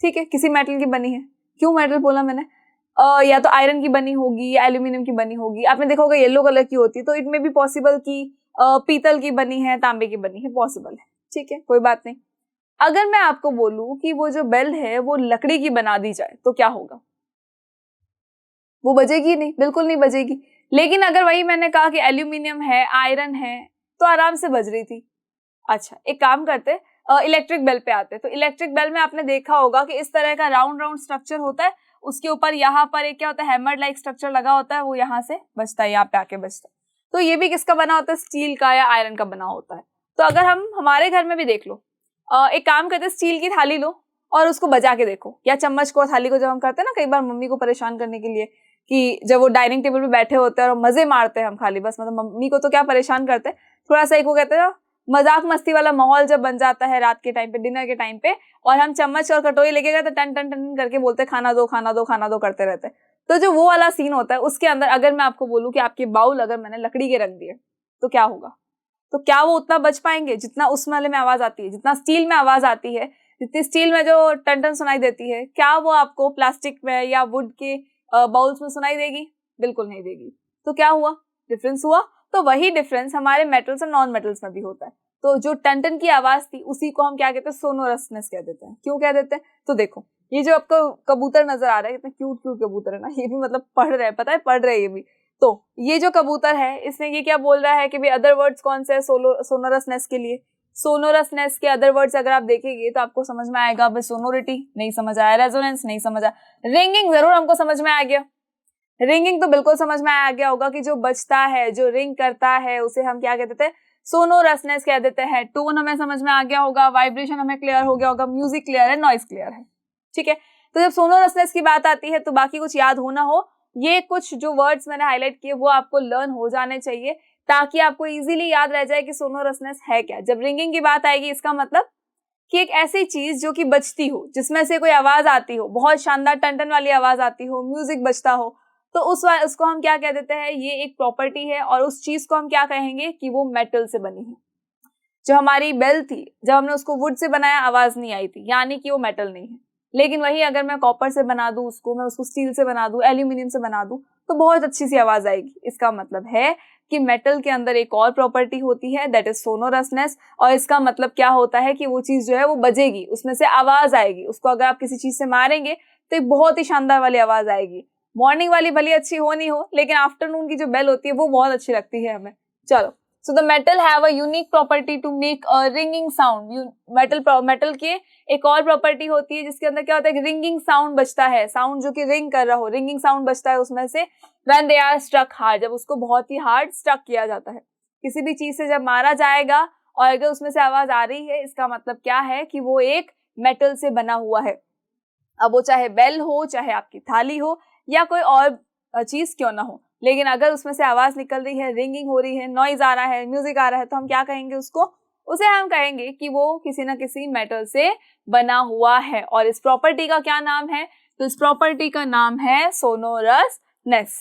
ठीक है, किसी मेटल की बनी है। क्यों मेटल बोला मैंने? या तो आयरन की बनी होगी या एल्यूमिनियम की बनी होगी। आपने देखा होगा येलो कलर की होती है, तो इट में भी पॉसिबल कि पीतल की बनी है, तांबे की बनी है, पॉसिबल है। ठीक है, कोई बात नहीं। अगर मैं आपको बोलूं कि वो जो बेल है वो लकड़ी की बना दी जाए, तो क्या होगा? वो बजेगी नहीं, बिल्कुल नहीं बजेगी। लेकिन अगर वही मैंने कहा कि एल्यूमिनियम है, आयरन है, तो आराम से बज रही थी। अच्छा, एक काम करते, इलेक्ट्रिक बेल पे आते। तो इलेक्ट्रिक बेल में आपने देखा होगा कि इस तरह का राउंड राउंड स्ट्रक्चर होता है, उसके ऊपर यहाँ पर एक क्या होता है, हैमर लाइक स्ट्रक्चर लगा होता है, वो यहाँ से बजता है, यहाँ पे आके बजता है। तो ये भी किसका बना होता है? स्टील का या आयरन का बना होता है। तो अगर हम हमारे घर में भी देख लो, एक काम करते, स्टील की थाली लो और उसको बजा के देखो, या चम्मच को और थाली को, जब हम करते हैं ना कई बार मम्मी को परेशान करने के लिए, कि जब वो डाइनिंग टेबल पे बैठे होते हैं और मजे मारते हैं हम खाली, बस मतलब मम्मी को तो क्या परेशान करते हैं, थोड़ा सा एक वो कहते हैं ना मजाक मस्ती वाला माहौल जब बन जाता है रात के टाइम पे, डिनर के टाइम पे, और हम चम्मच और कटोरी लेके गए तो टन टन टन करके बोलते खाना दो खाना दो खाना दो करते रहते हैं। तो जो वो वाला सीन होता है, उसके अंदर अगर मैं आपको बोलूं कि आपके बाउल अगर मैंने लकड़ी के रख दिए, तो क्या होगा? तो क्या वो उतना बच पाएंगे जितना उस वाले में आवाज आती है, जितना स्टील में आवाज आती है, जितनी स्टील में जो टन टन सुनाई देती है, क्या वो आपको प्लास्टिक में या वुड के बाउल्स में सुनाई देगी? बिल्कुल नहीं देगी। तो क्या हुआ? डिफरेंस हुआ। तो वही डिफरेंस हमारे मेटल्स और नॉन मेटल्स में भी होता है। तो जो टन टन की आवाज थी, उसी को हम क्या कहते हैं? सोनोरसनेस कह देते हैं। क्यों कह देते हैं? तो देखो, ये जो आपको कबूतर नजर आ रहा है, कितना क्यूट क्यूट कबूतर है ना, ये भी मतलब पढ़ रहे हैं, पता है, पढ़ रहे हैं ये भी। तो ये जो कबूतर है, इसने ये क्या बोल रहा है कि भाई अदर वर्ड्स कौन से है सोनोरसनेस के लिए? सोनोरसनेस के अदर वर्ड्स अगर आप देखेंगे तो आपको समझ में आएगा, भाई सोनोरिटी नहीं समझ आया, रेजोनेंस नहीं समझ आया, रिंगिंग जरूर हमको समझ में आ गया। रिंगिंग तो बिल्कुल समझ में आ गया होगा कि जो बजता है, जो रिंग करता है, उसे हम क्या कहते थे? सोनोरसनेस कह देते हैं। टोन हमें समझ में आ गया होगा, वाइब्रेशन हमें क्लियर हो गया होगा, म्यूजिक क्लियर है, नॉइज क्लियर है। ठीक है, तो जब सोनोरसनेस की बात आती है तो बाकी कुछ याद हो ना हो, ये कुछ जो वर्ड्स मैंने हाईलाइट किए वो आपको लर्न हो जाने चाहिए, ताकि आपको इजीली याद रह जाए कि सोनोरसनेस है क्या। जब रिंगिंग की बात आएगी, इसका मतलब कि एक ऐसी चीज जो कि बजती हो, जिसमें से कोई आवाज आती हो, बहुत शानदार टन-टन वाली आवाज आती हो, म्यूजिक बजता हो, तो उसको हम क्या कह देते हैं? ये एक प्रॉपर्टी है, और उस चीज को हम क्या कहेंगे कि वो मेटल से बनी है। जो हमारी बेल थी, जब हमने उसको वुड से बनाया, आवाज नहीं आई थी, यानी कि वो मेटल नहीं है। लेकिन वही अगर मैं कॉपर से बना दूं उसको, मैं उसको स्टील से बना दूं, एल्यूमिनियम से बना दूं, तो बहुत अच्छी सी आवाज आएगी। इसका मतलब है कि मेटल के अंदर एक और प्रॉपर्टी होती है, दैट इज सोनोरसनेस। और इसका मतलब क्या होता है कि वो चीज जो है वो बजेगी, उसमें से आवाज आएगी। उसको अगर आप किसी चीज से मारेंगे तो एक बहुत ही शानदार वाली आवाज आएगी। मॉर्निंग वाली भले अच्छी हो नहीं हो, लेकिन आफ्टरनून की जो बेल होती है वो बहुत अच्छी लगती है हमें। चलो, so the metal have a unique property to make a ringing sound. Metal के एक और प्रॉपर्टी होती है जिसके अंदर क्या होता है? रिंगिंग साउंड बजता है, साउंड जो कि रिंग कर रहा हो, रिंगिंग साउंड बजता है उसमें से when they are struck hard, जब उसको बहुत ही हार्ड स्ट्रक किया जाता है। किसी भी चीज से जब मारा जाएगा और अगर उसमें से आवाज आ रही है, इसका मतलब क्या है कि वो एक मेटल से बना हुआ है। अब वो चाहे बेल हो, चाहे आपकी थाली हो, या कोई और चीज क्यों ना हो, लेकिन अगर उसमें से आवाज निकल रही है, रिंगिंग हो रही है, नॉइज आ रहा है, म्यूजिक आ रहा है, तो हम क्या कहेंगे उसको? उसे हम कहेंगे कि वो किसी ना किसी मेटल से बना हुआ है। और इस प्रॉपर्टी का क्या नाम है? तो इस प्रॉपर्टी का नाम है सोनोरसनेस।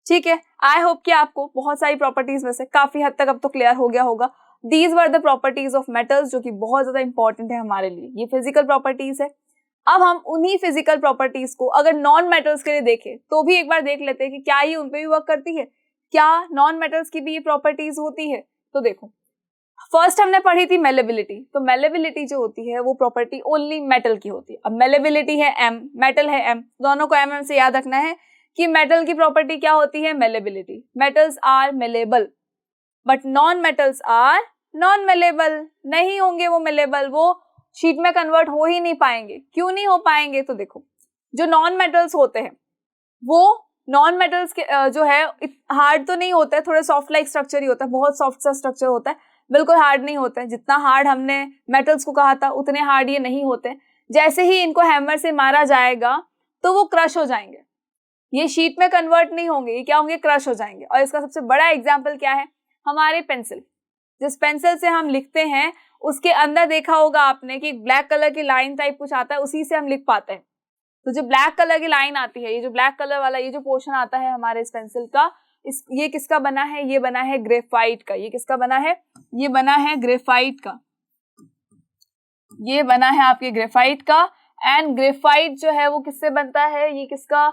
ठीक है, आई होप कि आपको बहुत सारी प्रॉपर्टीज में से काफी हद तक अब तो क्लियर हो गया होगा। These were the properties of metals, जो कि बहुत ज्यादा इंपॉर्टेंट है हमारे लिए। ये फिजिकल प्रॉपर्टीज है। अब हम उन्हीं फिजिकल प्रॉपर्टीज को अगर नॉन मेटल्स के लिए देखें तो भी एक बार देख लेते हैं कि क्या ये उन पे भी वर्क करती है, क्या नॉन मेटल्स की भी ये प्रॉपर्टीज होती है। तो देखो, फर्स्ट हमने पढ़ी थी मेलेबिलिटी। तो मेलेबिलिटी जो होती है वो प्रॉपर्टी ओनली मेटल की होती है। अब मेलेबिलिटी है M, मेटल है M, दोनों को MM से याद रखना है कि मेटल की प्रॉपर्टी क्या होती है? Malleability. Metals are malleable but non metals are non malleable. नहीं होंगे वो मेलेबल, वो शीट में कन्वर्ट हो ही नहीं पाएंगे। क्यों नहीं हो पाएंगे? तो देखो, जो नॉन मेटल्स होते हैं वो नॉन मेटल्स के जो है हार्ड तो नहीं होता है, थोड़ा सॉफ्ट लाइक स्ट्रक्चर ही होता है, बहुत सॉफ्ट सा स्ट्रक्चर होता है, बिल्कुल हार्ड नहीं होता है। जितना हार्ड हमने मेटल्स को कहा था उतने हार्ड ये नहीं होते। जैसे ही इनको हैमर से मारा जाएगा तो वो क्रश हो जाएंगे, ये शीट में कन्वर्ट नहीं होंगे, ये क्या होंगे? क्रश हो जाएंगे। और इसका सबसे बड़ा एग्जाम्पल क्या है? हमारे पेंसिल। जिस पेंसिल से हम लिखते हैं उसके अंदर देखा होगा आपने कि ब्लैक कलर की लाइन टाइप कुछ आता है, उसी से हम लिख पाते हैं। तो जो ब्लैक कलर की लाइन आती है, ये जो ब्लैक कलर वाला ये जो पोर्शन आता है हमारे इस पेंसिल का, ये किसका बना है? ये बना है ग्रेफाइट का। ये किसका बना है? ये बना है ग्रेफाइट का। ये बना है आपके ग्रेफाइट का। एंड ग्रेफाइट जो है वो किससे बनता है? ये किसका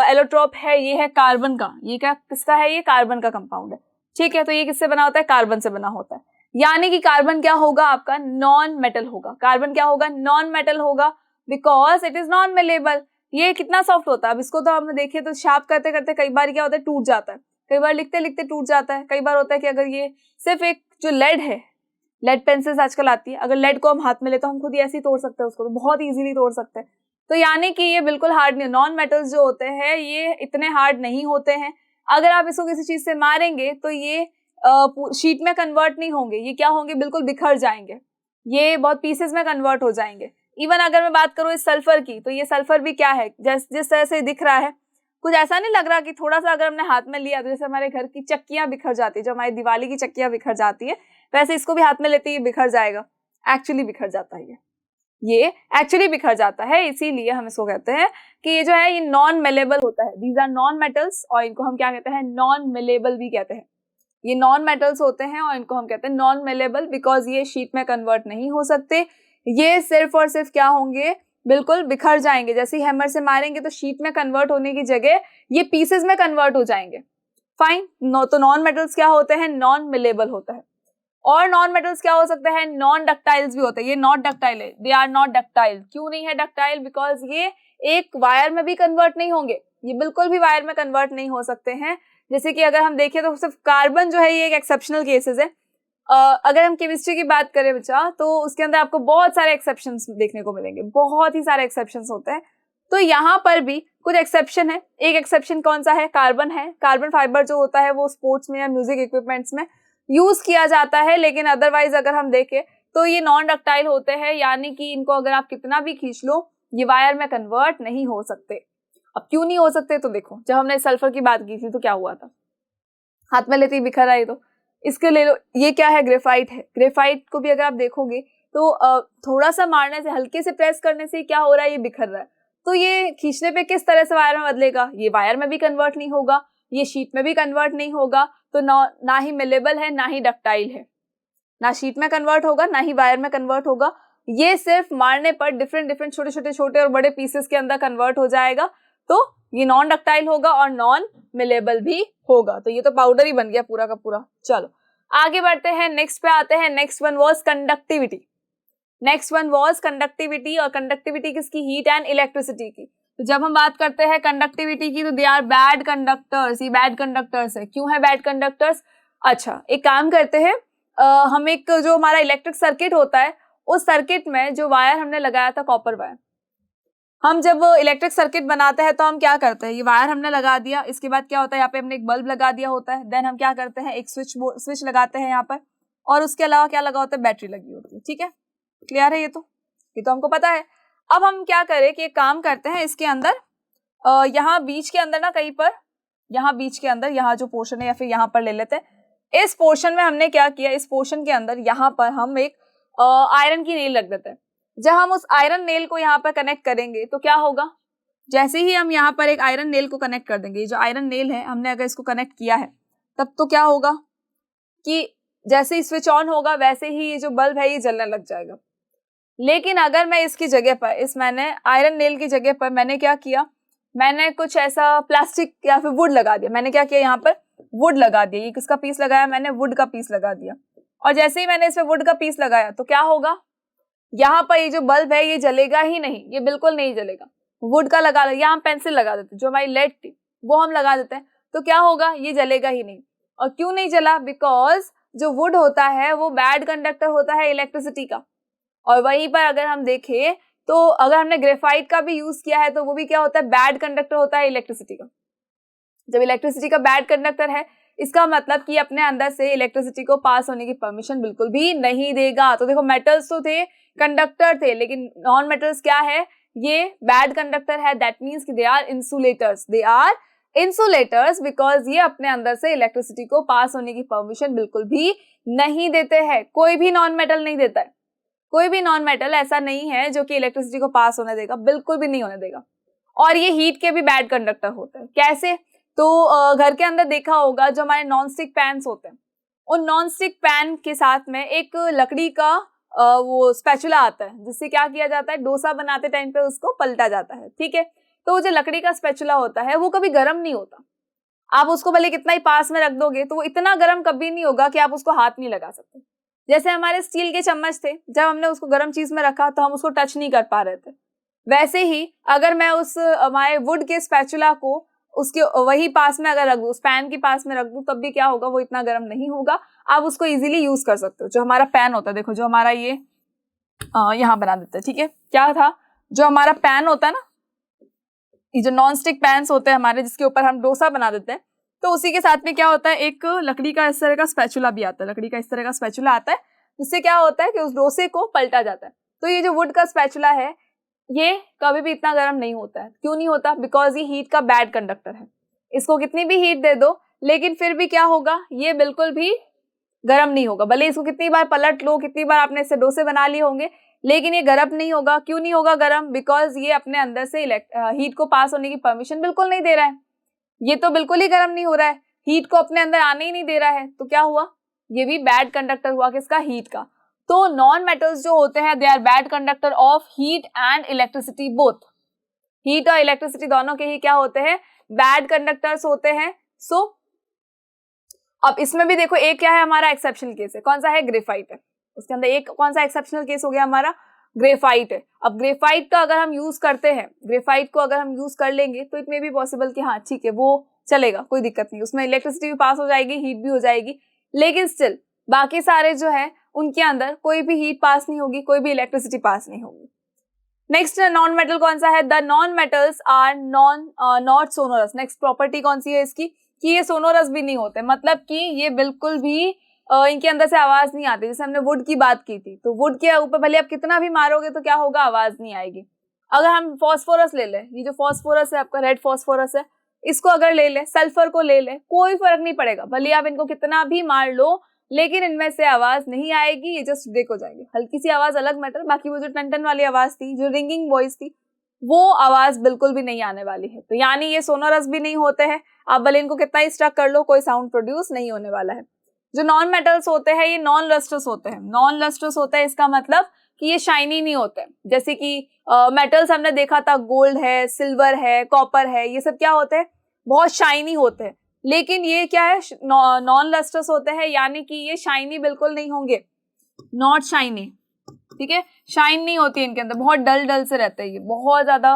एलोट्रोप है? ये है कार्बन का। ये क्या किसका है? ये कार्बन का कंपाउंड है। ठीक है, तो ये किससे बना होता है? कार्बन से बना होता है। यानी कि कार्बन क्या होगा? आपका नॉन मेटल होगा। कार्बन क्या होगा? नॉन मेटल होगा, because it is non malleable. ये कितना सॉफ्ट होता है? अब इसको तो हम देखिए तो शार्प करते करते कई बार क्या होता है? टूट जाता है। कई बार लिखते लिखते टूट जाता है। कई बार होता है कि अगर ये सिर्फ एक जो लेड है, लेड पेंसिल्स आजकल आती है, अगर लेड को हम हाथ में ले तो हम खुद ही ऐसे ही तोड़ सकते हैं उसको, तो बहुत इजीली तोड़ सकते हैं। तो यानी कि ये बिल्कुल हार्ड नहीं। नॉन मेटल्स जो होते हैं ये इतने हार्ड नहीं होते हैं। अगर आप इसको किसी चीज से मारेंगे तो ये शीट में कन्वर्ट नहीं होंगे, ये क्या होंगे? बिल्कुल बिखर जाएंगे, ये बहुत पीसेस में कन्वर्ट हो जाएंगे। इवन अगर मैं बात करूं इस सल्फर की, तो ये सल्फर भी क्या है? जिस तरह से दिख रहा है, कुछ ऐसा नहीं लग रहा कि थोड़ा सा अगर हमने हाथ में लिया तो जैसे हमारे घर की चक्कियां बिखर जाती है, जो हमारी दिवाली की चक्कियां बिखर जाती है, वैसे इसको भी हाथ में लेते ही बिखर जाएगा। एक्चुअली बिखर जाता है, ये एक्चुअली बिखर जाता है। इसीलिए हम इसको कहते हैं कि ये जो है ये नॉन मेलेबल होता है। दीज आर नॉन मेटल्स, और इनको हम क्या कहते हैं? नॉन मेलेबल भी कहते हैं। ये नॉन मेटल्स होते हैं और इनको हम कहते हैं नॉन मेलेबल, बिकॉज ये शीट में कन्वर्ट नहीं हो सकते। ये सिर्फ और सिर्फ क्या होंगे? बिल्कुल बिखर जाएंगे। जैसे ही हैमर से मारेंगे तो शीट में कन्वर्ट होने की जगह ये पीसेस में कन्वर्ट हो जाएंगे। फाइन। तो नॉन मेटल्स क्या होते हैं? नॉन मेलेबल होता है। और नॉन मेटल्स क्या हो सकते हैं? नॉन डक्टाइल्स भी होते हैं। ये नॉट डक्टाइल है, दे आर नॉट डक्टाइल। क्यों नहीं है डक्टाइल? बिकॉज ये एक वायर में भी कन्वर्ट नहीं होंगे, ये बिल्कुल भी वायर में कन्वर्ट नहीं हो सकते हैं। जैसे कि अगर हम देखें तो सिर्फ कार्बन जो है ये एक एक्सेप्शनल केसेस है। अगर हम केमिस्ट्री की बात करें बच्चा, तो उसके अंदर आपको बहुत सारे एक्सेप्शंस देखने को मिलेंगे, बहुत ही सारे एक्सेप्शंस होते हैं। तो यहाँ पर भी कुछ एक्सेप्शन है। एक एक्सेप्शन कौन सा है? कार्बन है। कार्बन फाइबर जो होता है वो स्पोर्ट्स में या म्यूजिक इक्विपमेंट्स में यूज किया जाता है, लेकिन अदरवाइज अगर हम देखें तो ये नॉन डक्टाइल होते हैं, यानी कि इनको अगर आप कितना भी खींच लो ये वायर में कन्वर्ट नहीं हो सकते। अब क्यों नहीं हो सकते? तो देखो, जब हमने सल्फर की बात की थी तो क्या हुआ था? हाथ में लेते ही बिखर आई। तो इसके ले लो, ये क्या है? ग्रेफाइट है। ग्रेफाइट को भी अगर आप देखोगे तो थोड़ा सा मारने से, हल्के से प्रेस करने से क्या हो रहा है? ये बिखर रहा है। तो ये खींचने पे किस तरह से वायर में बदलेगा? ये वायर में भी कन्वर्ट नहीं होगा, ये शीट में भी कन्वर्ट नहीं होगा। तो ना ही मेलेबल है ना ही डक्टाइल है, ना शीट में कन्वर्ट होगा ना ही वायर में कन्वर्ट होगा। ये सिर्फ मारने पर डिफरेंट छोटे और बड़े पीसेस के अंदर कन्वर्ट हो जाएगा। तो ये नॉन डक्टाइल होगा और नॉन मिलेबल भी होगा। तो ये तो पाउडर ही बन गया पूरा का पूरा। चलो आगे बढ़ते हैं, नेक्स्ट पे आते हैं। Next one was conductivity. Next one was conductivity, और कंडक्टिविटी किसकी? हीट एंड इलेक्ट्रिसिटी की। तो जब हम बात करते हैं कंडक्टिविटी की तो दे आर बैड कंडक्टर्स। ये बैड कंडक्टर्स है। क्यों है बैड कंडक्टर्स? अच्छा, एक काम करते हैं, हम एक जो हमारा इलेक्ट्रिक सर्किट होता है उस सर्किट में जो वायर हमने लगाया था कॉपर वायर, हम जब इलेक्ट्रिक सर्किट बनाते हैं तो हम क्या करते हैं? ये वायर हमने लगा दिया, इसके बाद क्या होता है? यहाँ पे हमने एक बल्ब लगा दिया होता है। देन हम क्या करते हैं? एक स्विच लगाते हैं यहाँ पर, और उसके अलावा क्या लगा होता है? बैटरी लगी होती है। ठीक है, क्लियर है? ये तो हमको पता है। अब हम क्या करें कि एक काम करते हैं, इसके अंदर यहाँ बीच के अंदर ना कहीं पर, यहाँ बीच के अंदर, यहाँ जो पोर्शन है या फिर यहाँ पर ले लेते हैं, इस पोर्शन में हमने क्या किया, इस पोर्शन के अंदर यहाँ पर हम एक आयरन की नेल रख देते हैं। जब हम उस आयरन नेल को यहाँ पर कनेक्ट करेंगे तो क्या होगा, जैसे ही हम यहाँ पर एक आयरन नेल को कनेक्ट कर देंगे, जो आयरन नेल है हमने अगर इसको कनेक्ट किया है, तब तो क्या होगा कि जैसे ही स्विच ऑन होगा वैसे ही ये जो बल्ब है ये जलने लग जाएगा। लेकिन अगर मैं इसकी जगह पर, इस मैंने आयरन नेल की जगह पर मैंने क्या किया, मैंने कुछ ऐसा प्लास्टिक या फिर वुड लगा दिया। मैंने क्या किया, यहाँ पर वुड लगा दिया। ये किसका पीस लगाया, मैंने वुड का पीस लगा दिया। और जैसे ही मैंने इसमें वुड का पीस लगाया तो क्या होगा, यहाँ पर ये जो बल्ब है ये जलेगा ही नहीं, ये बिल्कुल नहीं जलेगा। वुड का लगा लो, यहाँ हम पेंसिल लगा देते, जो हमारी लेड थी वो हम लगा देते हैं, तो क्या होगा, ये जलेगा ही नहीं। और क्यों नहीं जला, बिकॉज जो वुड होता है वो बैड कंडक्टर होता है इलेक्ट्रिसिटी का। और वहीं पर अगर हम देखें तो अगर हमने ग्रेफाइट का भी यूज किया है तो वो भी क्या होता है, बैड कंडक्टर होता है इलेक्ट्रिसिटी का। जब इलेक्ट्रिसिटी का बैड कंडक्टर है, इसका मतलब कि अपने अंदर से इलेक्ट्रिसिटी को पास होने की परमिशन बिल्कुल भी नहीं देगा। तो देखो मेटल्स तो थे, कंडक्टर थे, लेकिन नॉन मेटल्स क्या है, ये बैड कंडक्टर है। दैट मीन्स कि they are insulators, they are insulators because ये अपने अंदर से इलेक्ट्रिसिटी को पास होने की परमिशन बिल्कुल भी नहीं देते हैं। कोई भी नॉन मेटल नहीं देता है, कोई भी नॉन मेटल ऐसा नहीं है जो कि इलेक्ट्रिसिटी को पास होने देगा, बिल्कुल भी नहीं होने देगा। और ये हीट के भी बैड कंडक्टर होते हैं। कैसे, तो घर के अंदर देखा होगा जो हमारे नॉन स्टिक पैन्स होते हैं, उन नॉन स्टिक पैन के साथ में एक लकड़ी का वो स्पैचुला आता है, जिससे क्या किया जाता है, डोसा बनाते टाइम पे उसको पलटा जाता है। ठीक है, तो जो लकड़ी का स्पैचुला होता है वो कभी गर्म नहीं होता। आप उसको भले कितना ही पास में रख दोगे तो वो इतना गर्म कभी नहीं होगा कि आप उसको हाथ नहीं लगा सकते। जैसे हमारे स्टील के चम्मच थे, जब हमने उसको गर्म चीज में रखा तो हम उसको टच नहीं कर पा रहे थे। वैसे ही अगर मैं उस हमारे वुड के स्पैचुला को उसके वही पास में अगर रख दूं, उस पैन के पास में रख दूं, तब भी क्या होगा, वो इतना गर्म नहीं होगा। आप उसको इजीली यूज कर सकते हो। जो हमारा पैन होता है, देखो जो हमारा ये यहाँ बना देते हैं, ठीक है, क्या था, जो हमारा पैन होता है ना, ये जो नॉन स्टिक पैन्स होते हैं हमारे, जिसके ऊपर हम डोसा बना देते हैं, तो उसी के साथ में क्या होता है, एक लकड़ी का इस तरह का स्पैचुला भी आता है। लकड़ी का इस तरह का स्पैचुला आता है, जिससे क्या होता है कि उस डोसे को पलटा जाता है। तो ये जो वुड का स्पैचुला है ये कभी भी इतना गर्म नहीं होता है। क्यों नहीं होता, बिकॉज ये हीट का बैड कंडक्टर है। इसको कितनी भी हीट दे दो लेकिन फिर भी क्या होगा, ये बिल्कुल भी गर्म नहीं होगा। भले इसको कितनी बार पलट लो, कितनी बार आपने इससे डोसे बना लिए होंगे, लेकिन ये गर्म नहीं होगा। क्यों नहीं होगा गर्म, बिकॉज ये अपने अंदर से हीट को पास होने की परमिशन बिल्कुल नहीं दे रहा है। ये तो बिल्कुल ही गर्म नहीं हो रहा है, हीट को अपने अंदर आने ही नहीं दे रहा है। तो क्या हुआ, ये भी बैड कंडक्टर हुआ, किसका, हीट का। तो नॉन मेटल्स जो होते हैं they are bad conductor of heat and electricity both. Heat और इलेक्ट्रिसिटी दोनों के ही क्या होते हैं, बैड कंडक्टर्स होते हैं। सो अब इसमें भी देखो एक क्या है हमारा एक्सेप्शनल केस है, कौन सा है, ग्रेफाइट है। उसके अंदर एक कौन सा एक्सेप्शनल केस हो गया हमारा, ग्रेफाइट है। अब ग्रेफाइट का अगर हम यूज करते हैं, ग्रेफाइट को अगर हम यूज कर लेंगे तो इट मे बी पॉसिबल कि हाँ ठीक है वो चलेगा, कोई दिक्कत नहीं, उसमें इलेक्ट्रिसिटी भी पास हो जाएगी, हीट भी हो जाएगी। लेकिन स्टिल बाकी सारे जो है उनके अंदर कोई भी हीट पास नहीं होगी, कोई भी इलेक्ट्रिसिटी पास नहीं होगी। नेक्स्ट नॉन मेटल कौन सा है, the non metals are not sonorous. Next property कौन सी है इसकी, कि ये सोनोरस भी नहीं होते, मतलब कि ये बिल्कुल भी इनके अंदर से आवाज नहीं आती। जैसे हमने वुड की बात की थी, तो वुड के ऊपर भले आप कितना भी मारोगे तो क्या होगा, आवाज नहीं आएगी। अगर हम फॉस्फोरस ले लें, ये जो फॉस्फोरस है आपका रेड फॉस्फोरस है, इसको अगर ले ले, सल्फर को ले ले, कोई फर्क नहीं पड़ेगा, भले आप इनको कितना भी मार लो, लेकिन इनमें से आवाज नहीं आएगी, ये जस्ट ब्रेक हो जाएंगे। हल्की सी आवाज अलग मैटर, बाकी वो जो टन वाली आवाज थी, जो रिंगिंग वॉइस थी, वो आवाज बिल्कुल भी नहीं आने वाली है। तो यानी ये सोनोरस भी नहीं होते हैं, आप भले इनको कितना ही स्ट्रक कर लो, कोई साउंड प्रोड्यूस नहीं होने वाला है। जो नॉन मेटल्स होते हैं ये नॉन लस्ट्रस होते हैं। नॉन लस्ट्रस होता है इसका मतलब कि ये शाइनी नहीं होते। जैसे कि मेटल्स हमने देखा था, गोल्ड है, सिल्वर है, कॉपर है, ये सब क्या होते हैं, बहुत शाइनी होते हैं। लेकिन ये क्या है, नॉन लस्ट्रस होते हैं, यानी कि ये शाइनी बिल्कुल नहीं होंगे, नॉट शाइनी, ठीक है, शाइन नहीं होती इनके अंदर, बहुत डल से रहते हैं ये, बहुत ज्यादा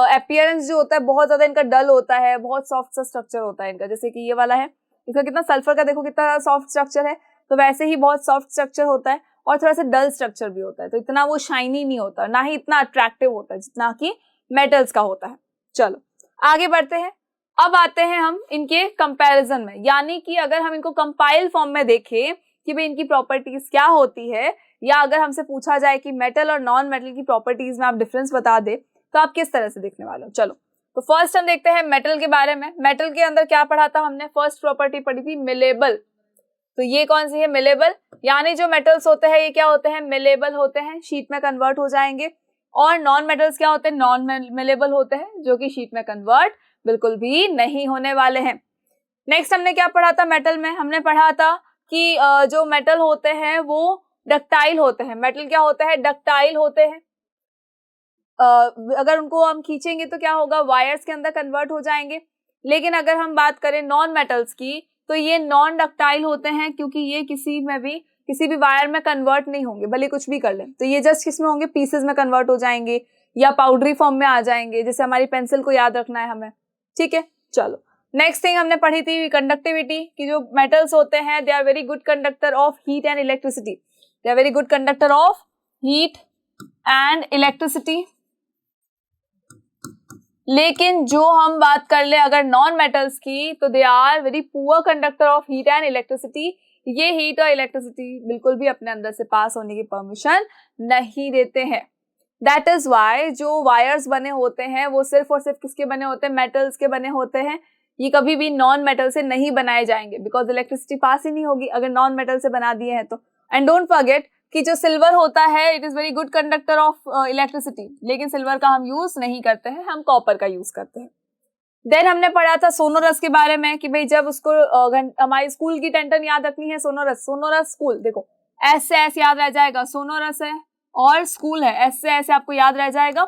अपीयरेंस जो होता है बहुत ज्यादा इनका डल होता है, बहुत सॉफ्ट सा स्ट्रक्चर होता है इनका। जैसे कि ये वाला है, इसका कितना सल्फर का देखो कितना सॉफ्ट स्ट्रक्चर है, तो वैसे ही बहुत सॉफ्ट स्ट्रक्चर होता है और थोड़ा सा डल स्ट्रक्चर भी होता है। तो इतना वो शाइनी नहीं होता, ना ही इतना अट्रैक्टिव होता है जितना कि मेटल्स का होता है। चलो आगे बढ़ते हैं। अब आते हैं हम इनके कंपैरिजन में, यानी कि अगर हम इनको कंपाइल फॉर्म में देखें कि भाई इनकी प्रॉपर्टीज क्या होती है, या अगर हमसे पूछा जाए कि मेटल और नॉन मेटल की प्रॉपर्टीज में आप डिफरेंस बता दे, तो आप किस तरह से देखने वाले हो। चलो तो फर्स्ट हम देखते हैं मेटल के बारे में। मेटल के अंदर क्या पढ़ा था हमने, फर्स्ट प्रॉपर्टी पढ़ी थी मिलेबल। तो ये कौन सी है, मिलेबल, यानी जो मेटल्स होते हैं ये क्या होते हैं, मिलेबल होते हैं, शीट में कन्वर्ट हो जाएंगे। और नॉन मेटल्स क्या होते हैं, नॉन मिलेबल होते हैं, जो कि शीट में कन्वर्ट बिल्कुल भी नहीं होने वाले हैं। नेक्स्ट हमने क्या पढ़ा था मेटल में, हमने पढ़ा था कि जो मेटल होते हैं वो डक्टाइल होते हैं। मेटल क्या होते हैं, डक्टाइल होते हैं। अगर उनको हम खींचेंगे तो क्या होगा, वायर्स के अंदर कन्वर्ट हो जाएंगे। लेकिन अगर हम बात करें नॉन मेटल्स की तो ये नॉन डक्टाइल होते हैं, क्योंकि ये किसी भी वायर में कन्वर्ट नहीं होंगे, भले कुछ भी कर लें। तो ये जस्ट किसमें होंगे, पीसेस में कन्वर्ट हो जाएंगे या पाउडरी फॉर्म में आ जाएंगे, जैसे हमारी पेंसिल को याद रखना है हमें। ठीक है, चलो नेक्स्ट थिंग हमने पढ़ी थी कंडक्टिविटी की। जो मेटल्स होते हैं they are very good conductor of heat and electricity, they are very good conductor of heat and electricity. लेकिन जो हम बात कर ले अगर नॉन मेटल्स की, तो they are very poor conductor of heat and electricity. ये हीट और इलेक्ट्रिसिटी बिल्कुल भी अपने अंदर से पास होने की परमिशन नहीं देते हैं। दैट इज वाई जो वायर्स बने होते हैं वो सिर्फ और सिर्फ किसके बने होते हैं, मेटल्स के बने होते हैं। ये कभी भी नॉन मेटल से नहीं बनाए जाएंगे, बिकॉज इलेक्ट्रिसिटी पास ही नहीं होगी अगर नॉन मेटल से बना दिए हैं तो। एंड डोंट फॉरगेट कि जो सिल्वर होता है it is very good conductor of electricity, लेकिन सिल्वर का हम यूज नहीं करते हैं, हम कॉपर का यूज करते हैं। देन हमने पढ़ा था सोनोरस के बारे में कि भाई जब उसको हमारी स्कूल की टेंटन याद रखनी है, सोनोरस स्कूल, देखो एस से एस याद रह जाएगा, सोनोरस है और स्कूल है, एस से ऐसे आपको याद रह जाएगा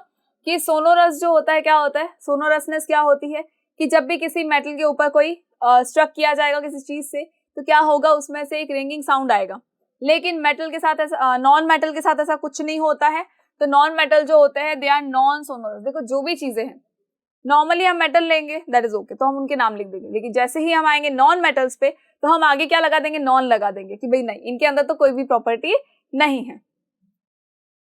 कि सोनोरस जो होता है क्या होता है, सोनोरसनेस क्या होती है कि जब भी किसी मेटल के ऊपर कोई स्ट्रक किया जाएगा किसी चीज से तो क्या होगा, उसमें से एक रिंगिंग साउंड आएगा। लेकिन मेटल के साथ ऐसा, नॉन मेटल के साथ ऐसा कुछ नहीं होता है। तो नॉन मेटल जो होते हैं दे आर नॉन सोनोरस। देखो जो भी चीजें हैं, नॉर्मली हम मेटल लेंगे दैट इज ओके, तो हम उनके नाम लिख देंगे, लेकिन जैसे ही हम आएंगे नॉन मेटल्स पे तो हम आगे क्या लगा देंगे, नॉन लगा देंगे कि भाई नहीं, इनके अंदर तो कोई भी प्रॉपर्टी नहीं है।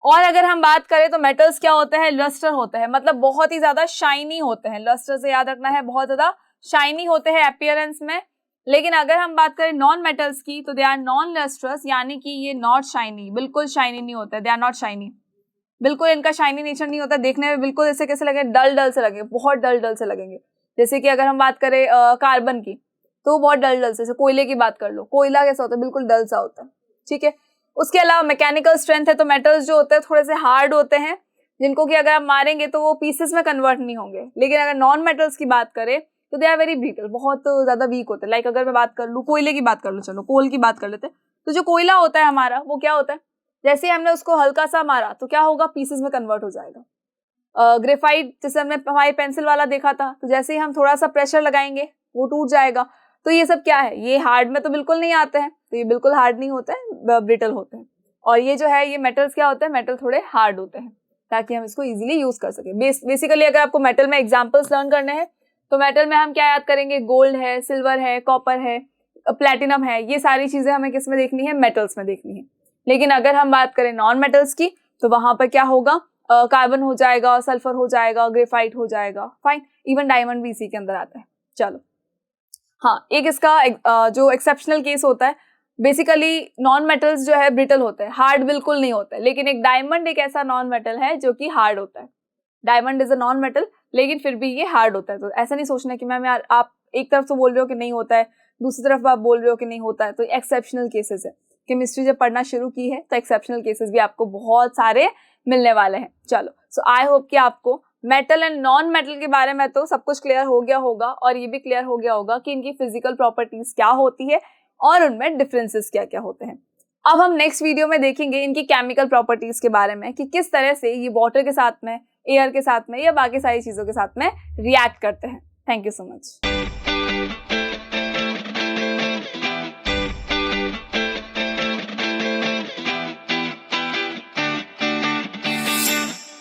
और अगर हम बात करें तो मेटल्स क्या होते हैं, लस्टर होते हैं, मतलब बहुत ही ज्यादा शाइनी होते हैं। लस्टर से याद रखना है, बहुत ज्यादा शाइनी होते हैं अपीयरेंस में। लेकिन अगर हम बात करें नॉन मेटल्स की तो दे आर नॉन लस्ट्रस, यानी कि ये नॉट शाइनी, बिल्कुल शाइनी नहीं होता है, दे आर नॉट शाइनी, बिल्कुल इनका शाइनी नेचर नहीं होता। देखने में बिल्कुल ऐसे कैसे लगे, डल से लगे, बहुत डल से लगेंगे। जैसे कि अगर हम बात करें कार्बन की तो बहुत डल से, कोयले की बात कर लो, कोयला कैसा होता है, बिल्कुल डल सा होता है। ठीक है, उसके अलावा मैकेनिकल स्ट्रेंथ है, तो मेटल्स जो होते हैं थोड़े से हार्ड होते हैं, जिनको कि अगर आप मारेंगे तो वो पीसेस में कन्वर्ट नहीं होंगे। लेकिन अगर नॉन मेटल्स की बात करें तो दे आर वेरी ब्रिटल, बहुत ज्यादा वीक होते हैं। लाइक अगर मैं बात कर लूँ कोयले की बात कर लूँ, चलो कोल की बात कर लेते हैं, तो जो कोयला होता है हमारा वो क्या होता है, जैसे ही हमने उसको हल्का सा मारा तो क्या होगा, पीसेस में कन्वर्ट हो जाएगा। ग्रेफाइट जैसे हमने हमारी पेंसिल वाला देखा था, तो जैसे ही हम थोड़ा सा प्रेशर लगाएंगे वो टूट जाएगा। तो ये सब क्या है, ये हार्ड में तो बिल्कुल नहीं आते हैं, तो ये बिल्कुल हार्ड नहीं होते हैं, ब्रिटल होते हैं। और ये जो है ये मेटल्स क्या होते हैं, मेटल थोड़े हार्ड होते हैं, ताकि हम इसको इजीली यूज कर सके। बेसिकली अगर आपको मेटल में एग्जांपल्स लर्न करने हैं तो मेटल में हम क्या याद करेंगे, गोल्ड है, सिल्वर है, कॉपर है, प्लैटिनम है, ये सारी चीजें हमें किस में देखनी है, मेटल्स में देखनी है। लेकिन अगर हम बात करें नॉन मेटल्स की तो वहां पर क्या होगा, कार्बन हो जाएगा, सल्फर हो जाएगा, ग्रेफाइट हो जाएगा, फाइन, इवन डायमंड भी इसी के अंदर आता है। चलो हाँ, एक इसका जो एक्सेप्शनल केस होता है, बेसिकली नॉन मेटल्स जो है ब्रिटल होते हैं, हार्ड बिल्कुल नहीं होते, लेकिन एक डायमंड एक ऐसा नॉन मेटल है जो कि हार्ड होता है। Diamond is a non metal, लेकिन फिर भी ये हार्ड होता है। तो ऐसा नहीं सोचना कि मैम यार आप एक तरफ तो बोल रहे हो कि नहीं होता है, दूसरी तरफ आप बोल रहे हो कि नहीं होता है, तो एक्सेप्शनल केसेस है। केमिस्ट्री जब पढ़ना शुरू की है तो एक्सेप्शनल केसेस भी आपको बहुत सारे मिलने वाले हैं। चलो, सो आई होप कि आपको मेटल एंड नॉन मेटल के बारे में तो सब कुछ क्लियर हो गया होगा, और ये भी क्लियर हो गया होगा कि इनकी फिजिकल प्रॉपर्टीज क्या होती है और उनमें डिफरेंसेस क्या क्या होते हैं। अब हम नेक्स्ट वीडियो में देखेंगे इनकी केमिकल प्रॉपर्टीज के बारे में कि किस तरह से ये वाटर के साथ में, एयर के साथ में या बाकी सारी चीजों के साथ में रिएक्ट करते हैं। Thank you so much.